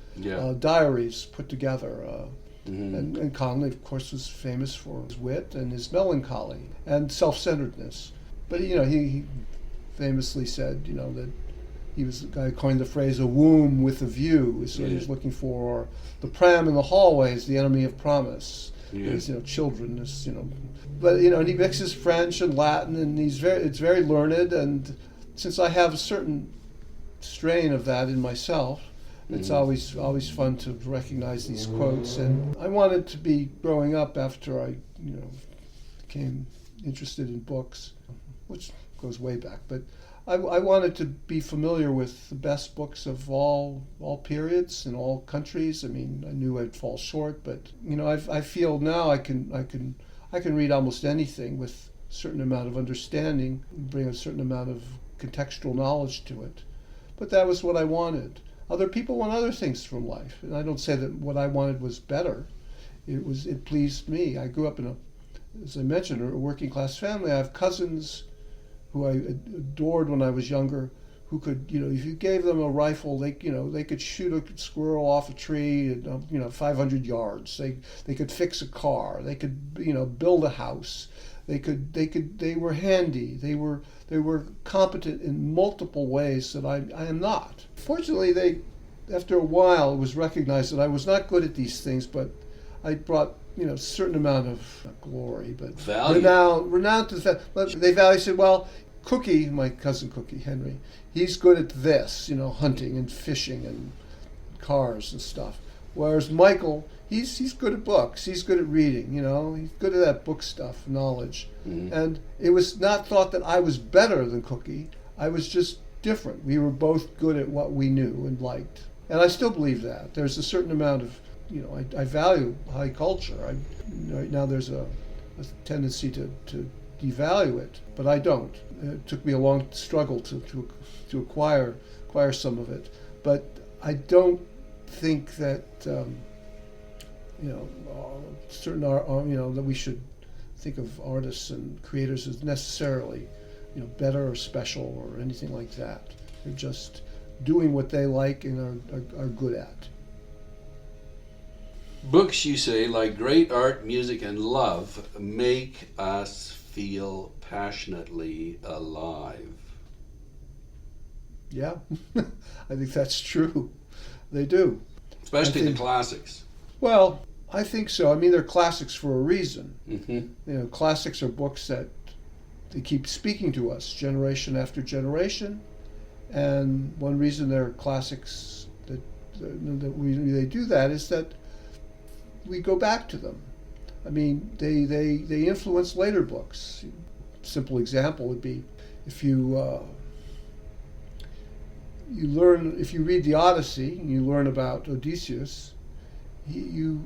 S2: diaries put together. And Connolly, of course, was famous for his wit and his melancholy and self-centeredness. But he famously said, that he was the guy who coined the phrase "a womb with a view." Is what he was looking for. Or the pram in the hallway is the enemy of promise. Because, children is but and he mixes French and Latin, and it's very learned. And since I have a certain strain of that in myself, it's always fun to recognize these quotes. And I wanted to be growing up after I became interested in books, which goes way back, but I wanted to be familiar with the best books of all periods and all countries. I mean, I knew I'd fall short, but I feel now I can read almost anything with a certain amount of understanding, bring a certain amount of contextual knowledge to it. But that was what I wanted. Other people want other things from life, and I don't say that what I wanted was better. It pleased me. I grew up in as I mentioned, a working class family. I have cousins who I adored when I was younger, who could, if you gave them a rifle, they could shoot a squirrel off a tree at, 500 yards. They could fix a car. They could, build a house. They were handy. They were competent in multiple ways that I am not. Fortunately, after a while, it was recognized that I was not good at these things, but I brought a certain amount of not glory, but
S1: value.
S2: Renown to the fact. But they said, well, Cookie, my cousin Cookie, Henry, he's good at this, hunting and fishing and cars and stuff. Whereas Michael, he's good at books. He's good at reading, He's good at that book stuff, knowledge. And it was not thought that I was better than Cookie. I was just different. We were both good at what we knew and liked. And I still believe that. There's a certain amount of, I value high culture. Right now there's a tendency to devalue it, but I don't. It took me a long struggle to acquire some of it, but I don't think that that we should think of artists and creators as necessarily better or special or anything like that. They're just doing what they like and are good at.
S1: Books, you say, like great art, music, and love, make us feel passionately alive.
S2: Yeah, I think that's true. They do.
S1: Especially the classics.
S2: Well, I think so. I mean, they're classics for a reason.
S1: Mm-hmm.
S2: Classics are books that they keep speaking to us generation after generation. And one reason they're classics that they do that is that we go back to them. I mean, they influence later books. Simple example would be if you read the Odyssey and you learn about Odysseus, you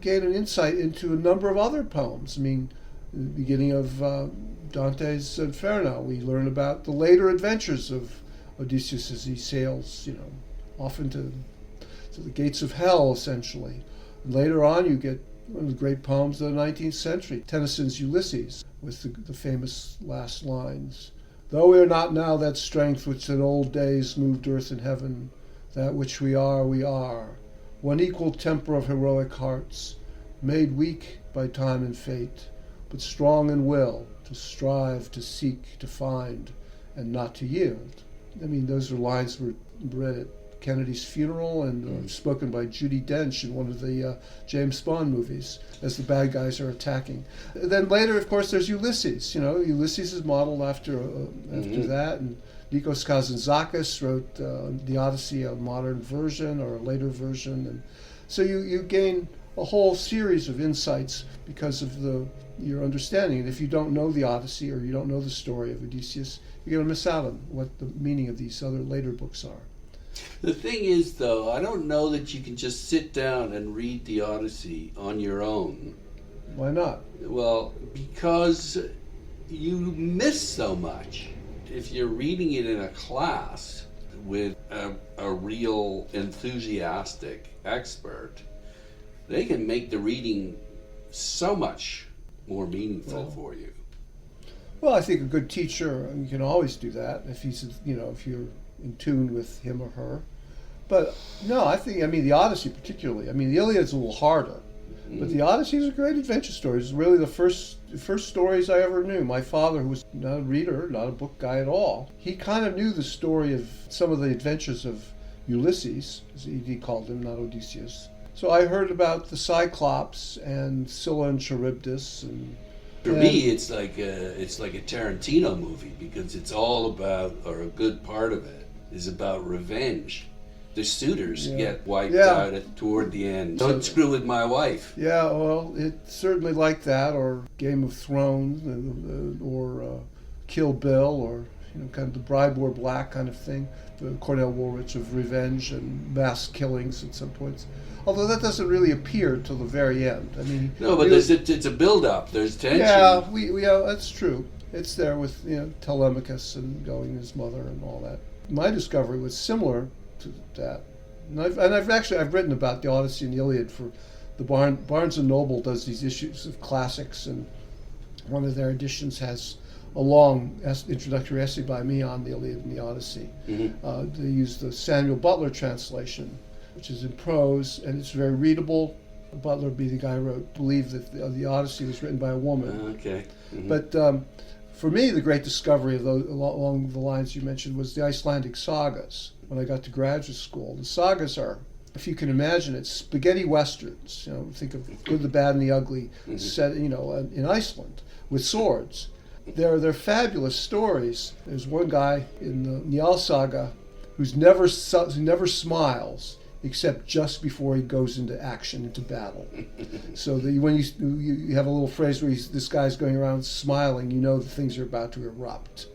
S2: gain an insight into a number of other poems. I mean, the beginning of Dante's Inferno, we learn about the later adventures of Odysseus as he sails, off into the gates of hell, essentially. And later on, you get one of the great poems of the 19th century, Tennyson's Ulysses, with the famous last lines. Though we are not now that strength which in old days moved earth and heaven, that which we are, one equal temper of heroic hearts, made weak by time and fate, but strong in will, to strive, to seek, to find, and not to yield. I mean, those are lines were read at Kennedy's funeral and spoken by Judi Dench in one of the James Bond movies as the bad guys are attacking. Then later, of course, there's Ulysses. Ulysses is modeled after that, and Nikos Kazantzakis wrote the Odyssey, a modern version or a later version, and so you gain a whole series of insights because of your understanding. And if you don't know the Odyssey or you don't know the story of Odysseus, you're going to miss out on what the meaning of these other later books are.
S1: The thing is, though, I don't know that you can just sit down and read the Odyssey on your own.
S2: Why not?
S1: Well, because you miss so much. If you're reading it in a class with a real enthusiastic expert, they can make the reading so much more meaningful for you.
S2: Well, I think a good teacher, you can always do that if if you're in tune with him or her. But no, the Odyssey particularly. I mean, the Iliad's a little harder, but the Odyssey is a great adventure story. It's really the first stories I ever knew. My father, who was not a reader, not a book guy at all, he kind of knew the story of some of the adventures of Ulysses, as he called him, not Odysseus. So I heard about the Cyclops and Scylla and Charybdis and
S1: For me, it's like a Tarantino movie because it's all about, or a good part of it, is about revenge. The suitors get wiped out toward the end. Don't screw with my wife.
S2: Yeah, well, it's certainly like that, or Game of Thrones, or Kill Bill, or kind of the Bride Wore Black kind of thing. The Cornell Woolrich of revenge and mass killings at some points. Although that doesn't really appear till the very end. I mean,
S1: no, but it's a build-up. There's tension.
S2: Yeah, that's true. It's there with Telemachus and going his mother and all that. My discovery was similar to that, and I've written about the Odyssey and the Iliad for the Barnes and Noble does these issues of classics, and one of their editions has a long introductory essay by me on the Iliad and the Odyssey. Mm-hmm. They use the Samuel Butler translation, which is in prose, and it's very readable. Butler, the guy who believed that the Odyssey was written by a woman.
S1: Okay. Mm-hmm.
S2: But for me, the great discovery of those, along the lines you mentioned, was the Icelandic sagas. When I got to graduate school, the sagas are, if you can imagine it, spaghetti westerns. Think of Good, the Bad, and the Ugly, set in Iceland with swords. They're fabulous stories. There's one guy in the Njal saga who never smiles except just before he goes into action, into battle. So when you have a little phrase where this guy's going around smiling, that things are about to erupt.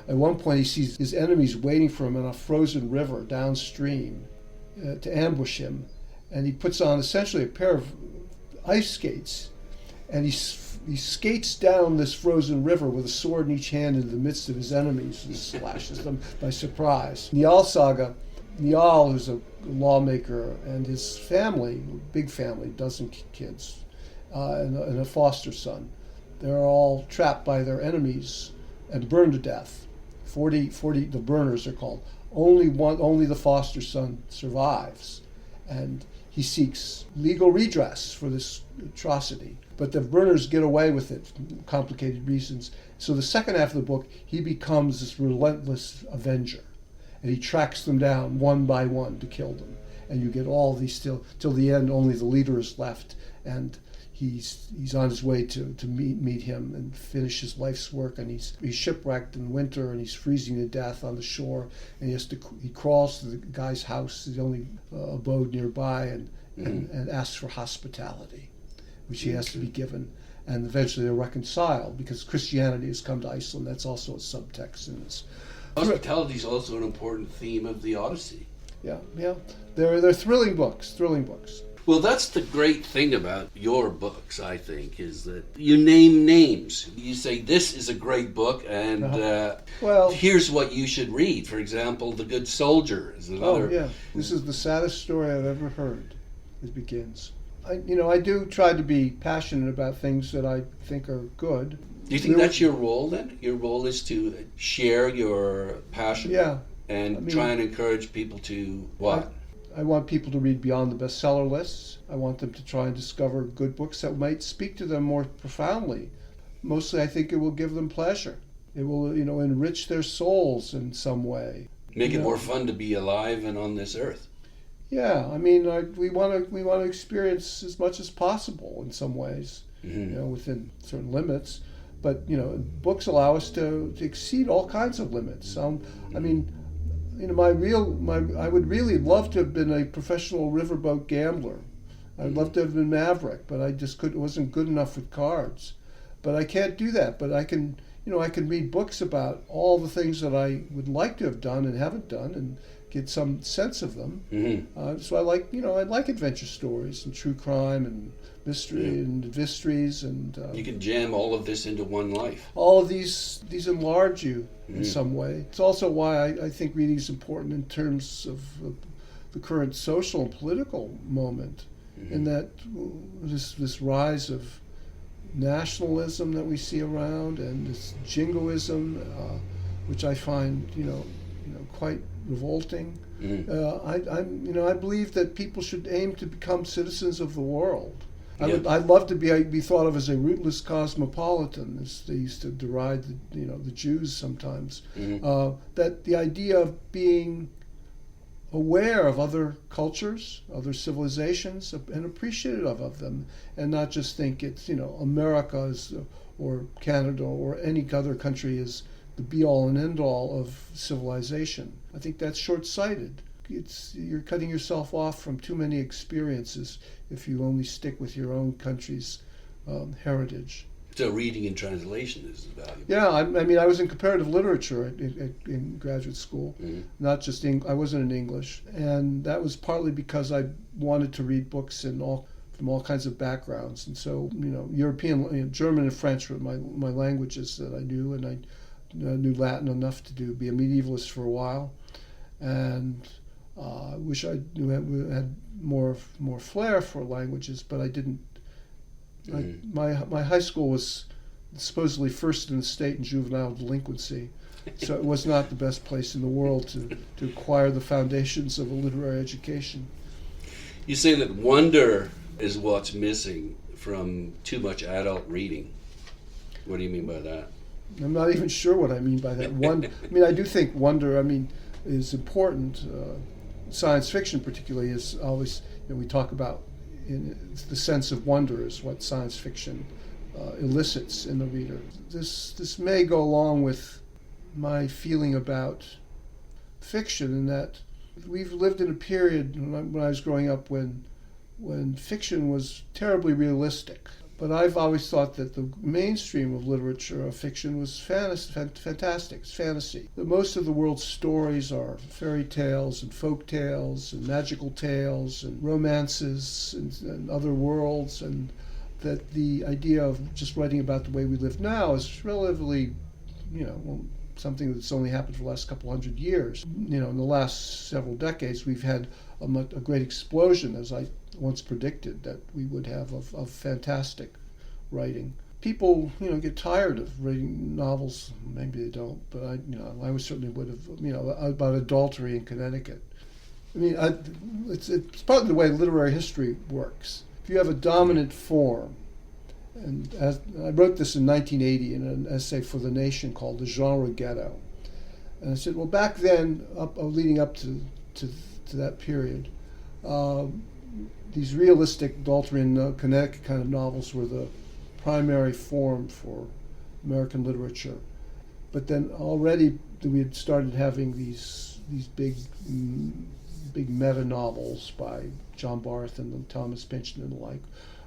S2: At one point, he sees his enemies waiting for him in a frozen river downstream to ambush him, and he puts on essentially a pair of ice skates, and he skates down this frozen river with a sword in each hand into the midst of his enemies and slashes them by surprise. Njal saga, Njal, who's a lawmaker, and his family, big family, dozen kids, and a foster son, they're all trapped by their enemies and burned to death. 40 the burners are called. only the foster son survives, and he seeks legal redress for this atrocity. But the Burners get away with it for complicated reasons. So the second half of the book, he becomes this relentless avenger, and he tracks them down one by one to kill them. And you get all these till the end. Only the leader is left, and he's on his way to meet him and finish his life's work. And he's shipwrecked in winter, and he's freezing to death on the shore. And he crawls to the guy's house, the only abode nearby, and asks for hospitality, which he has to be given. And eventually they're reconciled because Christianity has come to Iceland. That's also a subtext in this.
S1: Hospitality is also an important theme of the Odyssey.
S2: Yeah. They're thrilling books.
S1: Well, that's the great thing about your books, I think, is that you name names. You say, this is a great book, and here's what you should read. For example, The Good Soldier is another.
S2: Oh, yeah. This is the saddest story I've ever heard. It begins. I do try to be passionate about things that I think are good.
S1: Do you think that's your role, then? Your role is to share your passion?
S2: Yeah.
S1: And try and encourage people to what?
S2: I want people to read beyond the bestseller lists. I want them to try and discover good books that might speak to them more profoundly. Mostly, I think it will give them pleasure. It will, enrich their souls in some way.
S1: Make it more fun to be alive and on this earth.
S2: Yeah, we want to experience as much as possible in some ways, within certain limits. But books allow us to exceed all kinds of limits. I would really love to have been a professional riverboat gambler. I'd love to have been Maverick, but I just wasn't good enough with cards. But I can't do that. But I can read books about all the things that I would like to have done and haven't done, and get some sense of them. Mm-hmm. So I like adventure stories and true crime and mystery and mysteries, and
S1: you can jam all of this into one life.
S2: All of these enlarge you in some way. It's also why I think reading is important in terms of the current social and political moment, in that this rise of nationalism that we see around, and this jingoism, which I find quite revolting. I believe that people should aim to become citizens of the world. I'd love to be thought of as a rootless cosmopolitan, as they used to deride the Jews sometimes. That the idea of being aware of other cultures, other civilizations, and appreciative of them, and not just think it's America or Canada or any other country is the be-all and end-all of civilization. I think that's short-sighted. You're cutting yourself off from too many experiences if you only stick with your own country's heritage.
S1: So reading and translation is valuable.
S2: Yeah, I was in comparative literature in graduate school, not just I wasn't in English, and that was partly because I wanted to read books from all kinds of backgrounds, and so European, German and French were my languages that I knew, and I knew Latin enough to be a medievalist for a while, and I wish I had more flair for languages, but I didn't. My high school was supposedly first in the state in juvenile delinquency, so it was not the best place in the world to acquire the foundations of a literary education.
S1: You say that wonder is what's missing from too much adult reading. What do you mean by that?
S2: I'm not even sure what I mean by that. I do think wonder, is important. Science fiction particularly is always, we talk about the sense of wonder is what science fiction elicits in the reader. This may go along with my feeling about fiction, in that we've lived in a period when I was growing up when fiction was terribly realistic. But I've always thought that the mainstream of literature, of fiction, was fantastic. It's fantasy. Most of the world's stories are fairy tales and folk tales and magical tales and romances and other worlds, and that the idea of just writing about the way we live now is relatively, something that's only happened for the last couple hundred years. In the last several decades, we've had a great explosion, as I once predicted that we would have, of fantastic writing. people, get tired of reading novels. Maybe they don't, but I certainly would have, about adultery in Connecticut. I mean, it's partly the way literary history works. If you have a dominant form, and as I wrote this in 1980 in an essay for The Nation called "The Genre Ghetto," and I said, well, back then, leading up to that period, these realistic adultery in Connecticut kind of novels were the primary form for American literature. But then already we had started having these big meta novels by John Barth and Thomas Pynchon and the like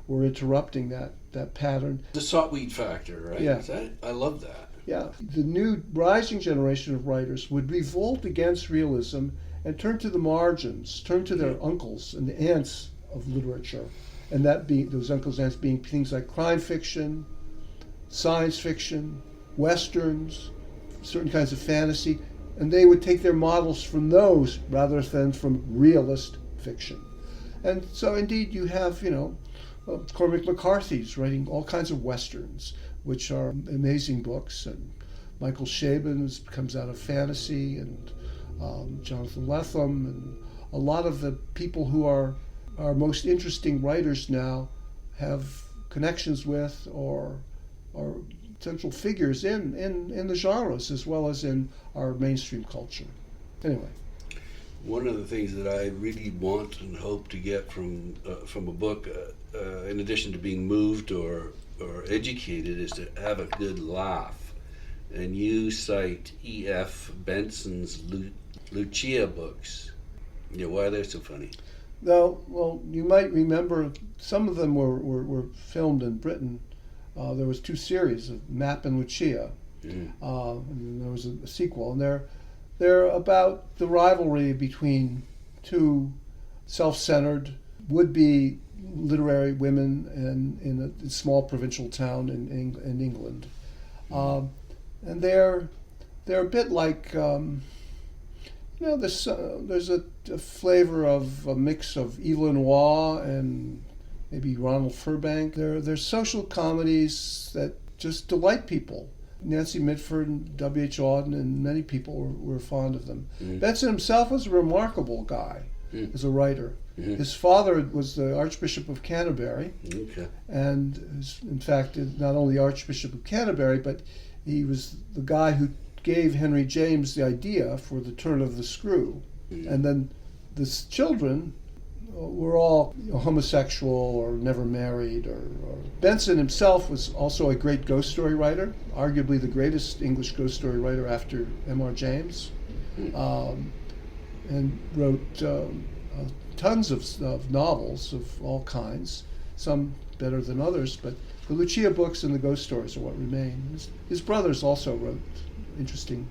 S2: were interrupting that pattern.
S1: The saltweed factor, right?
S2: Yeah.
S1: I love that.
S2: Yeah. The new rising generation of writers would revolt against realism and turn to the margins, turn to their uncles and the aunts of literature, and those uncles and aunts being things like crime fiction, science fiction, westerns, certain kinds of fantasy, and they would take their models from those rather than from realist fiction. And so indeed you have, Cormac McCarthy's writing all kinds of westerns, which are amazing books, and Michael Chabon comes out of fantasy, and Jonathan Lethem, and a lot of the people who are our most interesting writers now have connections with or central figures in the genres as well as in our mainstream culture. Anyway.
S1: One of the things that I really want and hope to get from a book, in addition to being moved or educated, is to have a good laugh. And you cite E.F. Benson's Lucia books. Why they're so funny?
S2: Well, you might remember some of them were filmed in Britain. There was 2 series of Map and Lucia, and there was a sequel, and they're about the rivalry between 2 self-centered would-be literary women in a small provincial town in England, and they're a bit like there's a flavor of a mix of Evelyn Waugh and maybe Ronald Furbank. They're social comedies that just delight people. Nancy Mitford and W.H. Auden and many people were fond of them. Benson himself was a remarkable guy as a writer. His father was the Archbishop of Canterbury, and in fact not only Archbishop of Canterbury, but he was the guy who gave Henry James the idea for the turn of the screw. And then the children were all homosexual or never married. Or Benson himself was also a great ghost story writer, arguably the greatest English ghost story writer after M.R. James, and wrote tons of novels of all kinds, some better than others, but the Lucia books and the ghost stories are what remain. His brothers also wrote interesting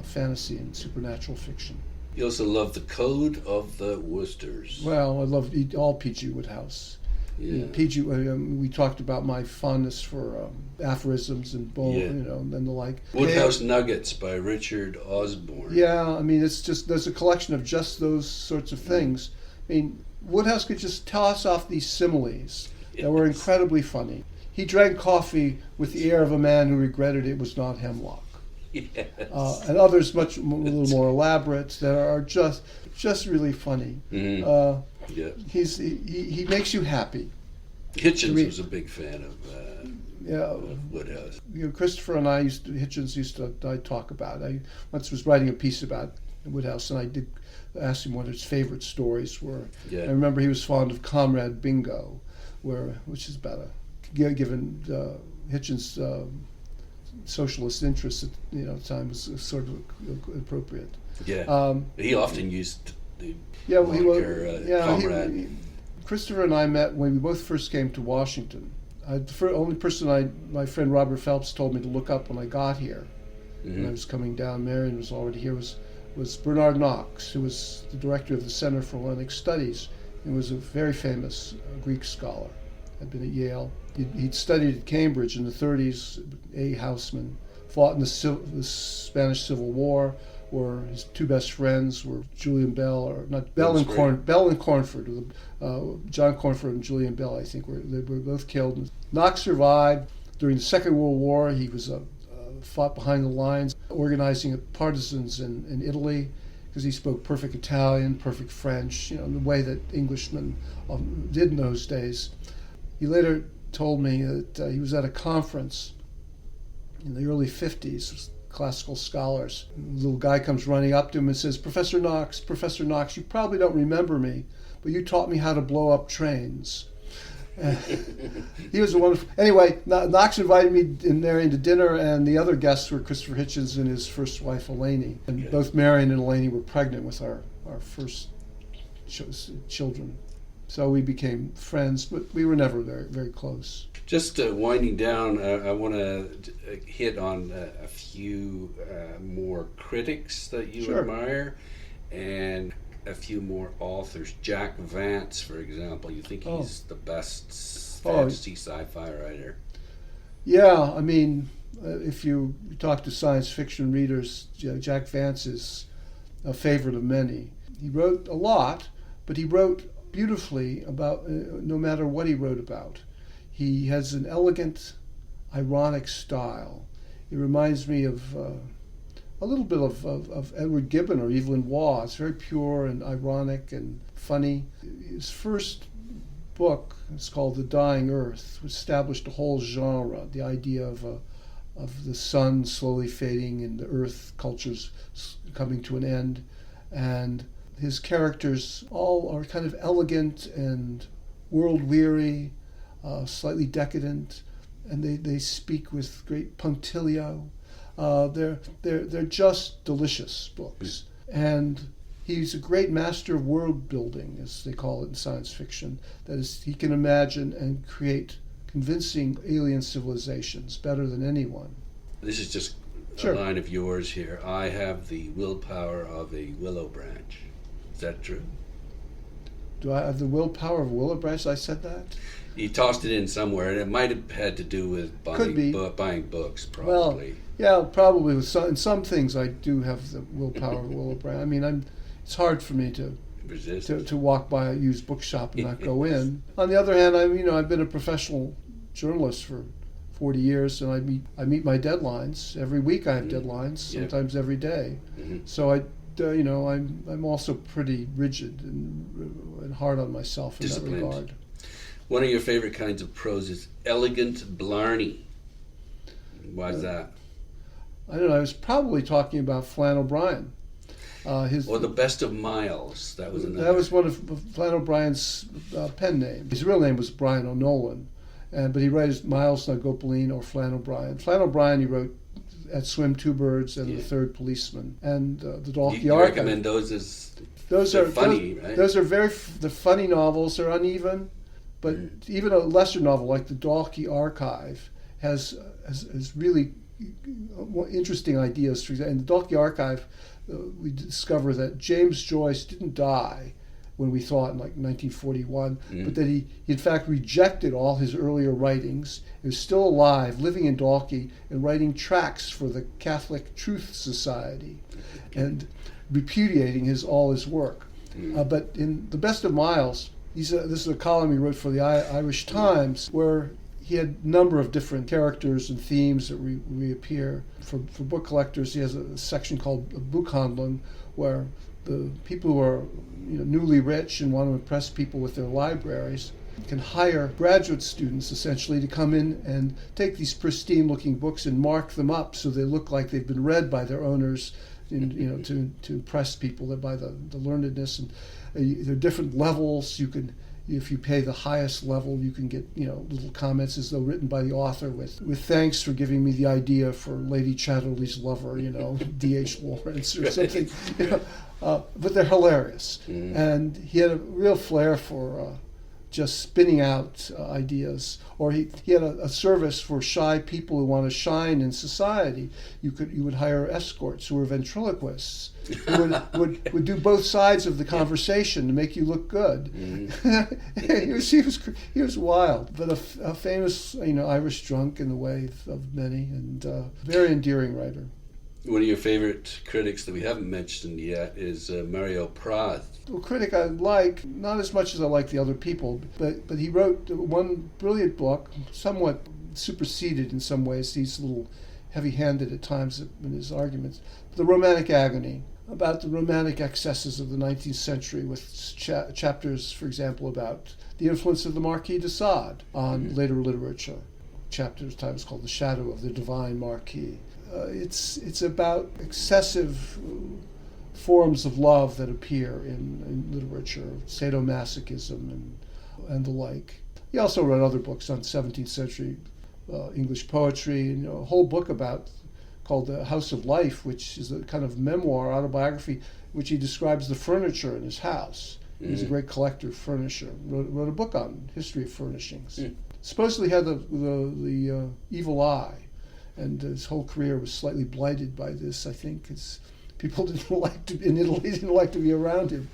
S2: fantasy and supernatural fiction.
S1: You also love The Code of the Woosters.
S2: Well, I love all P.G. Wodehouse.
S1: Yeah.
S2: We talked about my fondness for aphorisms and and the like.
S1: Woodhouse Nuggets by Richard Osborne.
S2: Yeah, I mean, there's a collection of just those sorts of things. I mean, Wodehouse could just toss off these similes that were incredibly funny. He drank coffee with the air of a man who regretted it was not hemlock.
S1: Yes.
S2: And others a little more elaborate that are just really funny. He makes you happy.
S1: Hitchens was a big fan of Woodhouse.
S2: Christopher and Hitchens used to talk about. I once was writing a piece about Woodhouse, and I did ask him what his favorite stories were. Yeah. I remember he was fond of Comrade Bingo, which is about given Hitchens' socialist interests at the time was sort of appropriate.
S1: Yeah, he often used the Comrade.
S2: Christopher and I met when we both first came to Washington. The only person my friend Robert Phelps told me to look up when I got here, when I was coming down, Marion was already here, was Bernard Knox, who was the director of the Center for Hellenic Studies and was a very famous Greek scholar. Had been at Yale. He'd studied at Cambridge in the 30s, A. Houseman, fought in the Spanish Civil War, where his 2 best friends were Julian Bell, or not Bell and Cornford, John Cornford and Julian Bell, I think, they were both killed. Knox survived, During the Second World War, he was fought behind the lines, organizing partisans in Italy, because he spoke perfect Italian, perfect French, in the way that Englishmen did in those days. He later told me that he was at a conference in the early 50s with classical scholars. A little guy comes running up to him and says, Professor Knox, you probably don't remember me, but you taught me how to blow up trains. He was a wonderful... Anyway, Knox invited me and Marion to dinner, and the other guests were Christopher Hitchens and his first wife, Eleni. And both Marion and Eleni were pregnant with our first children. So we became friends, but we were never very, very close.
S1: Just winding down, I want to hit on a few more critics that you admire, and a few more authors. Jack Vance, for example, you think he's the best fantasy sci-fi writer?
S2: Yeah, I mean, if you talk to science fiction readers, Jack Vance is a favorite of many. He wrote a lot, but he wrote beautifully about no matter what he wrote about. He has an elegant, ironic style. It reminds me of a little bit of Edward Gibbon or Evelyn Waugh. It's very pure and ironic and funny. His first book, it's called The Dying Earth, established a whole genre, the idea of the sun slowly fading and the earth cultures coming to an end. And his characters all are kind of elegant and world-weary, slightly decadent, and they speak with great punctilio. They're just delicious books, and he's a great master of world building, as they call it in science fiction. That is, he can imagine and create convincing alien civilizations better than anyone.
S1: This is just a line of yours here. I have the willpower of a willow branch. Is that true?
S2: Do I have the willpower of a willow branch? I said that?
S1: You tossed it in somewhere, and it might have had to do with buying books, probably.
S2: Well, yeah, probably. In some things, I do have the willpower of a willow branch. I mean, it's hard for me to
S1: resist
S2: to walk by a used bookshop and not go in. On the other hand, I've been a professional journalist for 40 years, and I meet my deadlines every week. I have deadlines, sometimes every day. So I'm also pretty rigid and hard on myself in that regard.
S1: One of your favorite kinds of prose is elegant blarney. Why is that?
S2: I don't know. I was probably talking about Flann O'Brien.
S1: Or The Best of Miles. That was another.
S2: That was one of Flann O'Brien's pen names. His real name was Brian O'Nolan, but he wrote as Miles Nagopaline or Flann O'Brien. Flann O'Brien, he wrote At Swim Two Birds and The Third Policeman and The Dalkey Archive.
S1: You recommend those as funny, right?
S2: Those are the funny novels. They're uneven, but even a lesser novel like The Dalkey Archive has really interesting ideas. In The Dalkey Archive, we discover that James Joyce didn't die when we thought in like 1941, but that he in fact rejected all his earlier writings. He was still alive, living in Dalkey, and writing tracts for the Catholic Truth Society, and repudiating all his work. But in The Best of Miles, this is a column he wrote for the Irish Times, where he had a number of different characters and themes that reappear. For book collectors, he has a section called Buchhandlung, where the people who are newly rich and want to impress people with their libraries can hire graduate students essentially to come in and take these pristine-looking books and mark them up so they look like they've been read by their owners, to impress people by the learnedness. And there are different levels. You can, if you pay the highest level, you can get little comments as though written by the author with thanks for giving me the idea for Lady Chatterley's Lover, D.H. Lawrence or something. But they're hilarious. And he had a real flair for just spinning out ideas. Or he had a service for shy people who want to shine in society. You would hire escorts who were ventriloquists, who would do both sides of the conversation to make you look good. He was wild, but a famous Irish drunk in the way of many, and very endearing writer.
S1: One of your favorite critics that we haven't mentioned yet is Mario Praz.
S2: A critic I like, not as much as I like the other people, but he wrote one brilliant book, somewhat superseded in some ways. He's a little heavy-handed at times in his arguments. The Romantic Agony, about the romantic excesses of the 19th century, with chapters, for example, about the influence of the Marquis de Sade on later literature. Chapter's title is called The Shadow of the Divine Marquis. It's about excessive forms of love that appear in literature, sadomasochism and the like. He also wrote other books on 17th century English poetry, and a whole book called The House of Life, which is a kind of memoir, autobiography, which he describes the furniture in his house. He's a great collector of furniture. Wrote a book on history of furnishings. Supposedly had the evil eye, and his whole career was slightly blighted by this. I think because people in Italy didn't like to be around him.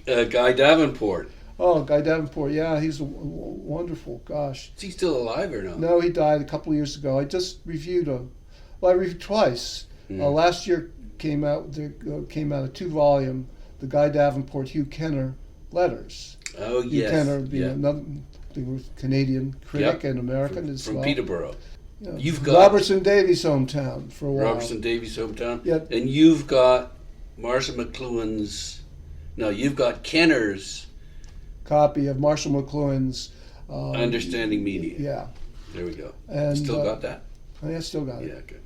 S1: Guy Davenport.
S2: Oh, Guy Davenport, yeah, he's wonderful. Gosh,
S1: Is he still alive or not?
S2: no, he died a couple of years ago. I just reviewed I reviewed twice. Last year came out a 2-volume, the Guy Davenport Hugh Kenner letters.
S1: Oh,
S2: Hugh
S1: yes.
S2: Kenner being
S1: Yeah.
S2: another Canadian critic and American as
S1: From
S2: well. You
S1: Peterborough.
S2: know,
S1: You've got
S2: Robertson Davies' hometown for a while.
S1: Robertson Davies' hometown.
S2: Yeah.
S1: And you've got you've got Kenner's
S2: Copy of Marshall McLuhan's
S1: Understanding Media.
S2: Yeah.
S1: There we go.
S2: And,
S1: Still got that?
S2: I still got it.
S1: Yeah, okay.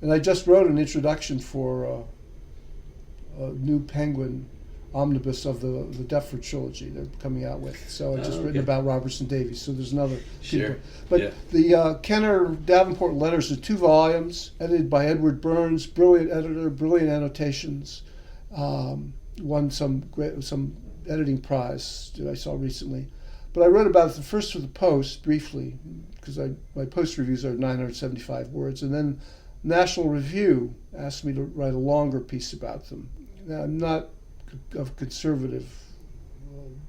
S2: And I just wrote an introduction for a new Penguin omnibus of the Deptford trilogy they're coming out with. So I just written about Robertson Davies. So there's another.
S1: Sure.
S2: But the Kenner Davenport letters are 2 volumes, edited by Edward Burns, brilliant editor, brilliant annotations. Won some editing prize that I saw recently. But I wrote about it first for the Post briefly, because my Post reviews are 975 words, and then National Review asked me to write a longer piece about them. Now, I'm not of conservative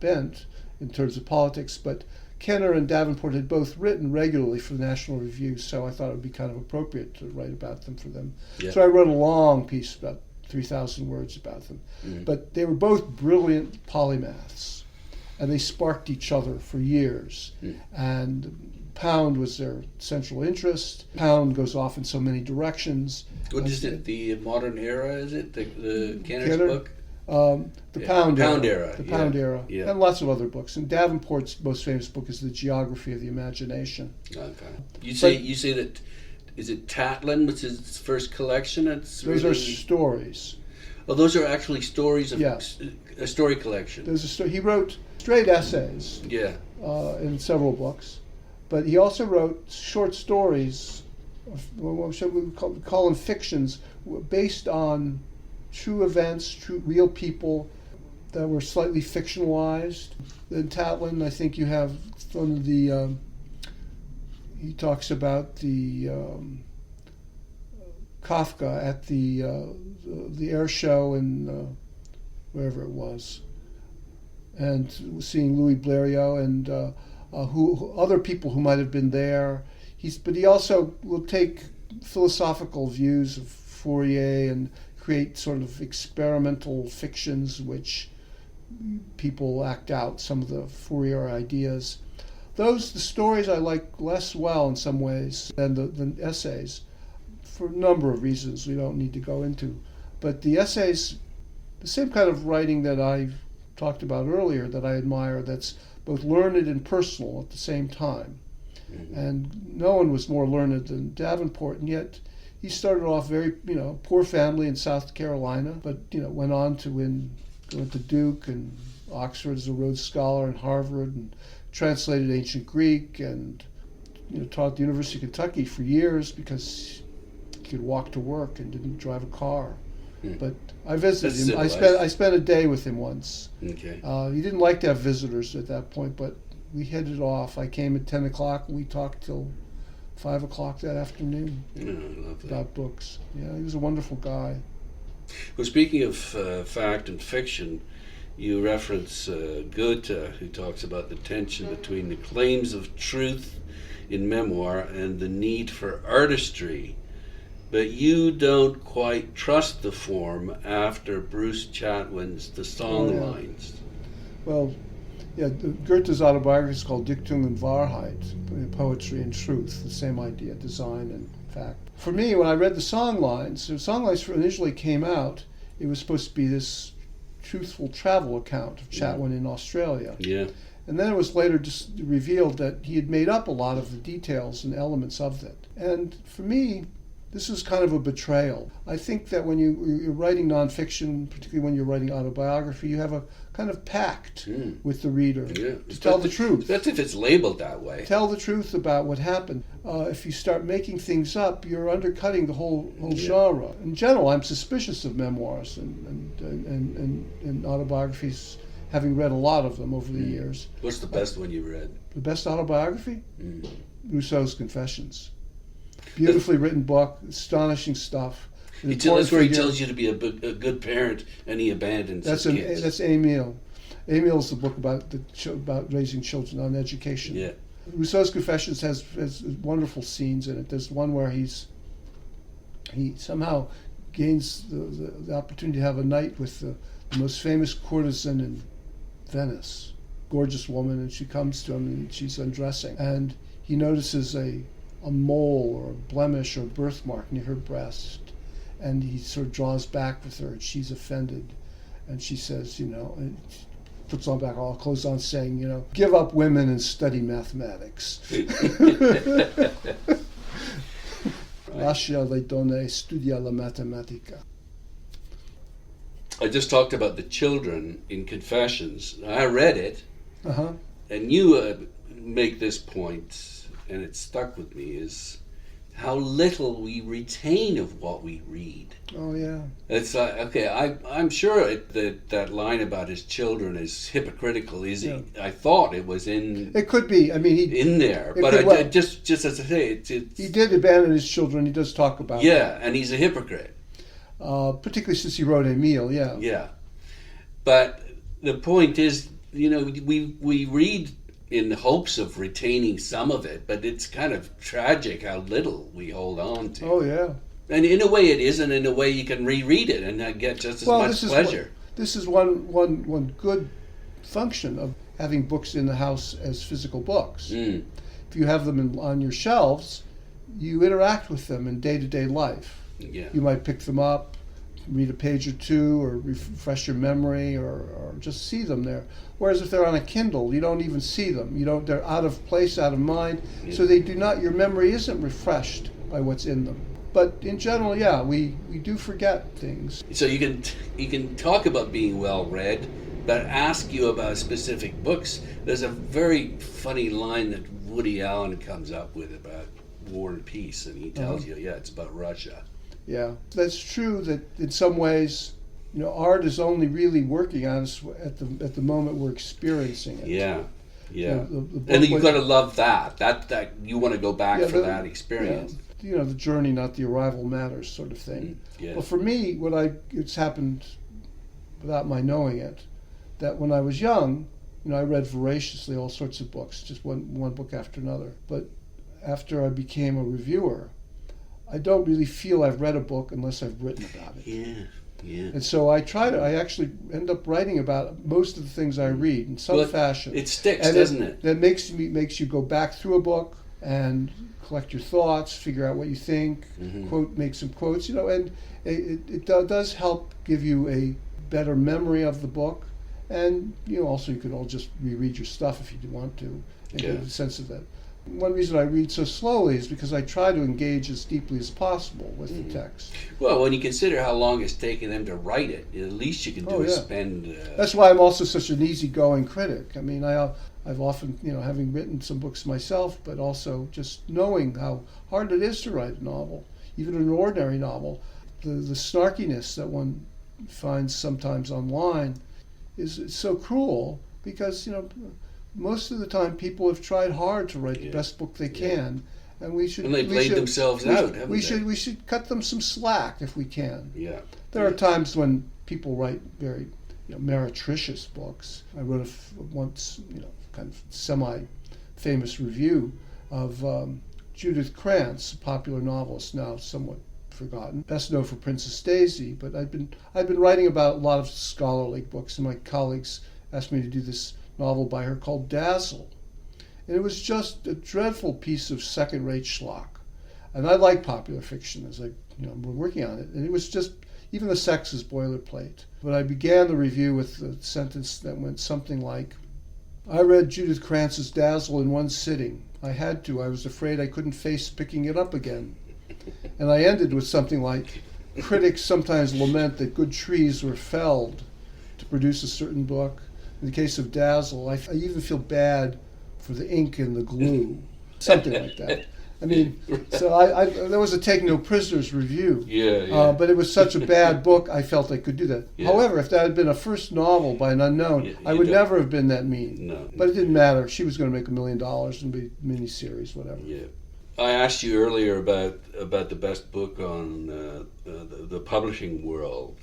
S2: bent in terms of politics, but Kenner and Davenport had both written regularly for the National Review, so I thought it would be kind of appropriate to write about them for them.
S1: Yeah.
S2: So I wrote a long piece, about 3,000 words about them. But they were both brilliant polymaths, and they sparked each other for years. And Pound was their central interest. Pound goes off in so many directions.
S1: What is it? The Modern Era, is it? The Kenner's
S2: Kenner?
S1: book?
S2: The Pound Era. The
S1: yeah.
S2: Pound Era.
S1: Yeah.
S2: And lots of other books. And Davenport's most famous book is The Geography of the Imagination.
S1: Okay. You say that, is it Tatlin, which is its first collection?
S2: Those are stories.
S1: Oh, those are actually stories of
S2: Yes.
S1: a story collection.
S2: He wrote straight essays
S1: Yeah.
S2: in several books, but he also wrote short stories, what should we call them, fictions, based on true events, real people that were slightly fictionalized. In Tatlin, I think you have one of the, he talks about the Kafka at the air show in wherever it was, and seeing Louis Blériot and who other people who might have been there. But he also will take philosophical views of Fourier and create sort of experimental fictions which people act out some of the Fourier ideas. The stories I like less well in some ways than the essays, for a number of reasons we don't need to go into. But the essays, the same kind of writing that I talked about earlier that I admire, that's both learned and personal at the same time. And no one was more learned than Davenport, and yet he started off very, poor family in South Carolina, but, went on to go to Duke and Oxford as a Rhodes Scholar and Harvard, and translated ancient Greek, and, taught at the University of Kentucky for years because he could walk to work and didn't drive a car. But I visited him. I spent a day with him once.
S1: Okay.
S2: He didn't like to have visitors at that point, but we headed off. I came at 10 o'clock, and we talked till 5 o'clock that afternoon about books. Yeah, he was a wonderful guy.
S1: Well, speaking of fact and fiction, you reference Goethe, who talks about the tension between the claims of truth in memoir and the need for artistry. but you don't quite trust the form after Bruce Chatwin's The Songlines.
S2: Well, yeah, Goethe's autobiography is called Dichtung und Wahrheit, Poetry and Truth, the same idea, design and fact. For me, when I read the Songlines initially came out, it was supposed to be this truthful travel account of Chatwin in Australia.
S1: Yeah.
S2: And then it was later just revealed that he had made up a lot of the details and elements of it. And for me, this is kind of a betrayal. I think that when you're writing nonfiction, particularly when you're writing autobiography, you have a kind of pact with the reader to tell the truth.
S1: That's if it's labeled that way.
S2: Tell the truth about what happened. If you start making things up, you're undercutting the whole genre. In general, I'm suspicious of memoirs and autobiographies, having read a lot of them over the years.
S1: What's the best one you read?
S2: The best autobiography? Rousseau's Confessions. Beautifully written book, astonishing stuff.
S1: That's where he tells you to be a good parent, and he abandons his kids.
S2: That's Emile. Emile's the book about raising children, on education.
S1: Yeah.
S2: Rousseau's Confessions has wonderful scenes in it. There's one where he somehow gains the opportunity to have a night with the most famous courtesan in Venice, gorgeous woman, and she comes to him and she's undressing, and he notices a mole or a blemish or a birthmark near her breast, and he sort of draws back with her, and she's offended, and she says, and she puts on back all clothes on, saying, give up women and study mathematics. Lascia le donne e studia la matematica.
S1: I just talked about the children in Confessions. I read it,
S2: Uh-huh.
S1: and you make this point, and it stuck with me, is how little we retain of what we read.
S2: Oh, yeah.
S1: It's like, okay, I'm sure that line about his children is hypocritical. I thought it was in.
S2: It could be. I mean,
S1: in there, but just as I say, it's
S2: he did abandon his children. He does talk about it.
S1: Yeah, and he's a hypocrite.
S2: Particularly since he wrote Emile. Yeah.
S1: Yeah, but the point is, we read in hopes of retaining some of it, but it's kind of tragic how little we hold on to.
S2: Oh, yeah.
S1: And in a way it is, and in a way you can reread it and get just as much pleasure.
S2: This is one good function of having books in the house as physical books. If you have them on your shelves, you interact with them in day-to-day life.
S1: Yeah.
S2: You might pick them up, read a page or two, or refresh your memory, or just see them there. Whereas if they're on a Kindle, you don't even see them. They're out of place, out of mind. Yeah. So your memory isn't refreshed by what's in them. But in general, yeah, we do forget things.
S1: So you can talk about being well read, but ask you about specific books. There's a very funny line that Woody Allen comes up with about War and Peace, and he tells you, it's about Russia.
S2: Yeah, that's true that in some ways, art is only really working on us at the moment we're experiencing it.
S1: Yeah, yeah.
S2: And
S1: you've got to love that you want to go back for that experience.
S2: The journey, not the arrival, matters, sort of thing.
S1: Yeah.
S2: Well, for me, it's happened without my knowing it, that when I was young, I read voraciously all sorts of books, just one book after another. But after I became a reviewer, I don't really feel I've read a book unless I've written about it.
S1: Yeah.
S2: And so I actually end up writing about most of the things I read in some fashion.
S1: It sticks, doesn't it?
S2: That makes you go back through a book and collect your thoughts, figure out what you think, make some quotes, and it does help give you a better memory of the book. And also you could all just reread your stuff if you want to and get a sense of that. One reason I read so slowly is because I try to engage as deeply as possible with the text.
S1: Well, when you consider how long it's taken them to write it, the least you can do is spend...
S2: That's why I'm also such an easygoing critic. I mean, I've often, having written some books myself, but also just knowing how hard it is to write a novel, even an ordinary novel. The snarkiness that one finds sometimes online is so cruel because, most of the time people have tried hard to write the best book they can, and we should...
S1: And they played themselves out, haven't they?
S2: We should cut them some slack if we can.
S1: Yeah.
S2: There are times when people write very meretricious books. I wrote once, kind of semi-famous review of Judith Krantz, a popular novelist now somewhat forgotten. Best known for Princess Daisy, but I'd been writing about a lot of scholarly books, and my colleagues asked me to do this novel by her called Dazzle. And it was just a dreadful piece of second-rate schlock. And I like popular fiction as I'm working on it. And it was just, even the sex is boilerplate. But I began the review with a sentence that went something like, I read Judith Krantz's Dazzle in one sitting. I had to. I was afraid I couldn't face picking it up again. And I ended with something like, critics sometimes lament that good trees were felled to produce a certain book. In the case of Dazzle, I even feel bad for the ink and the glue. Something like that. I mean, so there was a Take No Prisoners review. But it was such a bad book, I felt I could do that. Yeah. However, if that had been a first novel by an unknown, I would never have been that mean.
S1: No.
S2: But it didn't matter. She was going to make $1 million and be a miniseries, whatever.
S1: Yeah. I asked you earlier about the best book on the publishing world.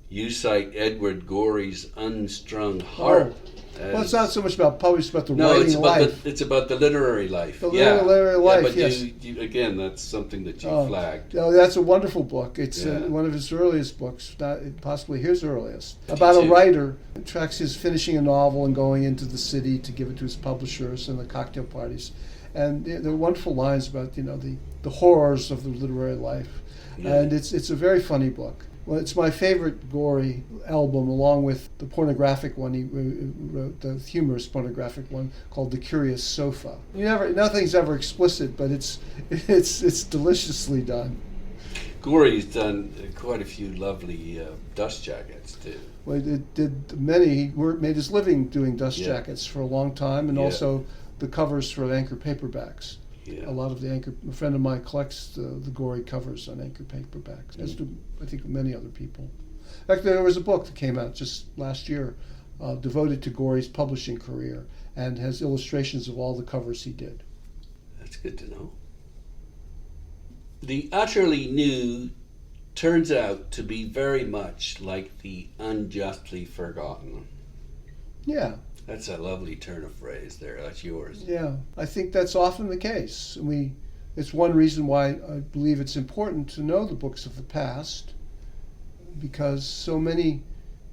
S1: You cite Edward Gorey's Unstrung Harp.
S2: Well, it's not so much about publishing, it's about the writing life.
S1: It's about the literary life.
S2: The literary life,
S1: but
S2: yes.
S1: You, again, that's something that you flagged.
S2: Oh, that's a wonderful book. It's one of his earliest books, possibly his earliest. About a writer who tracks his finishing a novel and going into the city to give it to his publishers and the cocktail parties. And there are wonderful lines about, the horrors of the literary life. Yeah. And it's a very funny book. Well, it's my favorite Gorey album, along with the pornographic one he wrote, the humorous pornographic one called The Curious Sofa. Nothing's ever explicit, but it's deliciously done.
S1: Gorey's done quite a few lovely dust jackets too. Well,
S2: he did many. He made his living doing dust jackets for a long time, and also the covers for Anchor paperbacks. Yeah. A lot of a friend of mine collects the Gorey covers on Anchor paperbacks, as do, I think, many other people. In fact, there was a book that came out just last year devoted to Gorey's publishing career and has illustrations of all the covers he did.
S1: That's good to know. The utterly new turns out to be very much like the unjustly forgotten.
S2: Yeah.
S1: That's a lovely turn of phrase there. That's yours.
S2: Yeah, I think that's often the case. It's one reason why I believe it's important to know the books of the past, because so many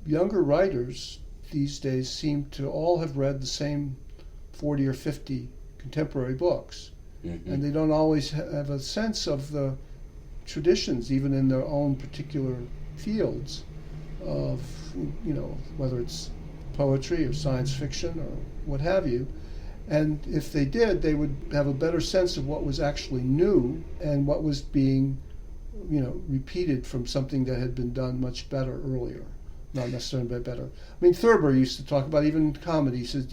S2: younger writers these days seem to all have read the same 40 or 50 contemporary books. Mm-hmm. And they don't always have a sense of the traditions, even in their own particular fields, of, whether it's poetry or science fiction or what have you. And if they did, they would have a better sense of what was actually new and what was being, repeated from something that had been done much better earlier. Not necessarily better. I mean, Thurber used to talk about, even in comedy, he said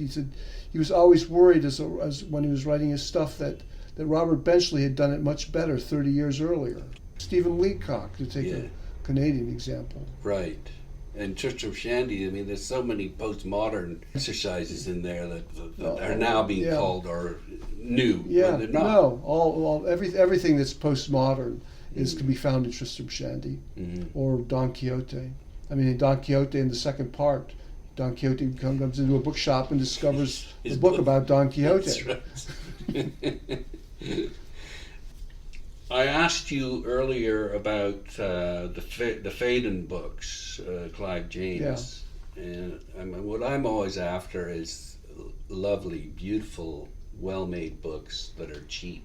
S2: he was always worried as when he was writing his stuff that Robert Benchley had done it much better 30 years earlier. Stephen Leacock, to take a Canadian example.
S1: Right. And Tristram Shandy, there's so many postmodern exercises in there that are now being called or new.
S2: Yeah,
S1: they're not.
S2: No, everything that's postmodern can be found in Tristram Shandy or Don Quixote. In Don Quixote, in the second part, Don Quixote comes into a bookshop and discovers a book about Don Quixote.
S1: That's right. I asked you earlier about the Faden books, Clive James, and what I'm always after is lovely, beautiful, well-made books that are cheap.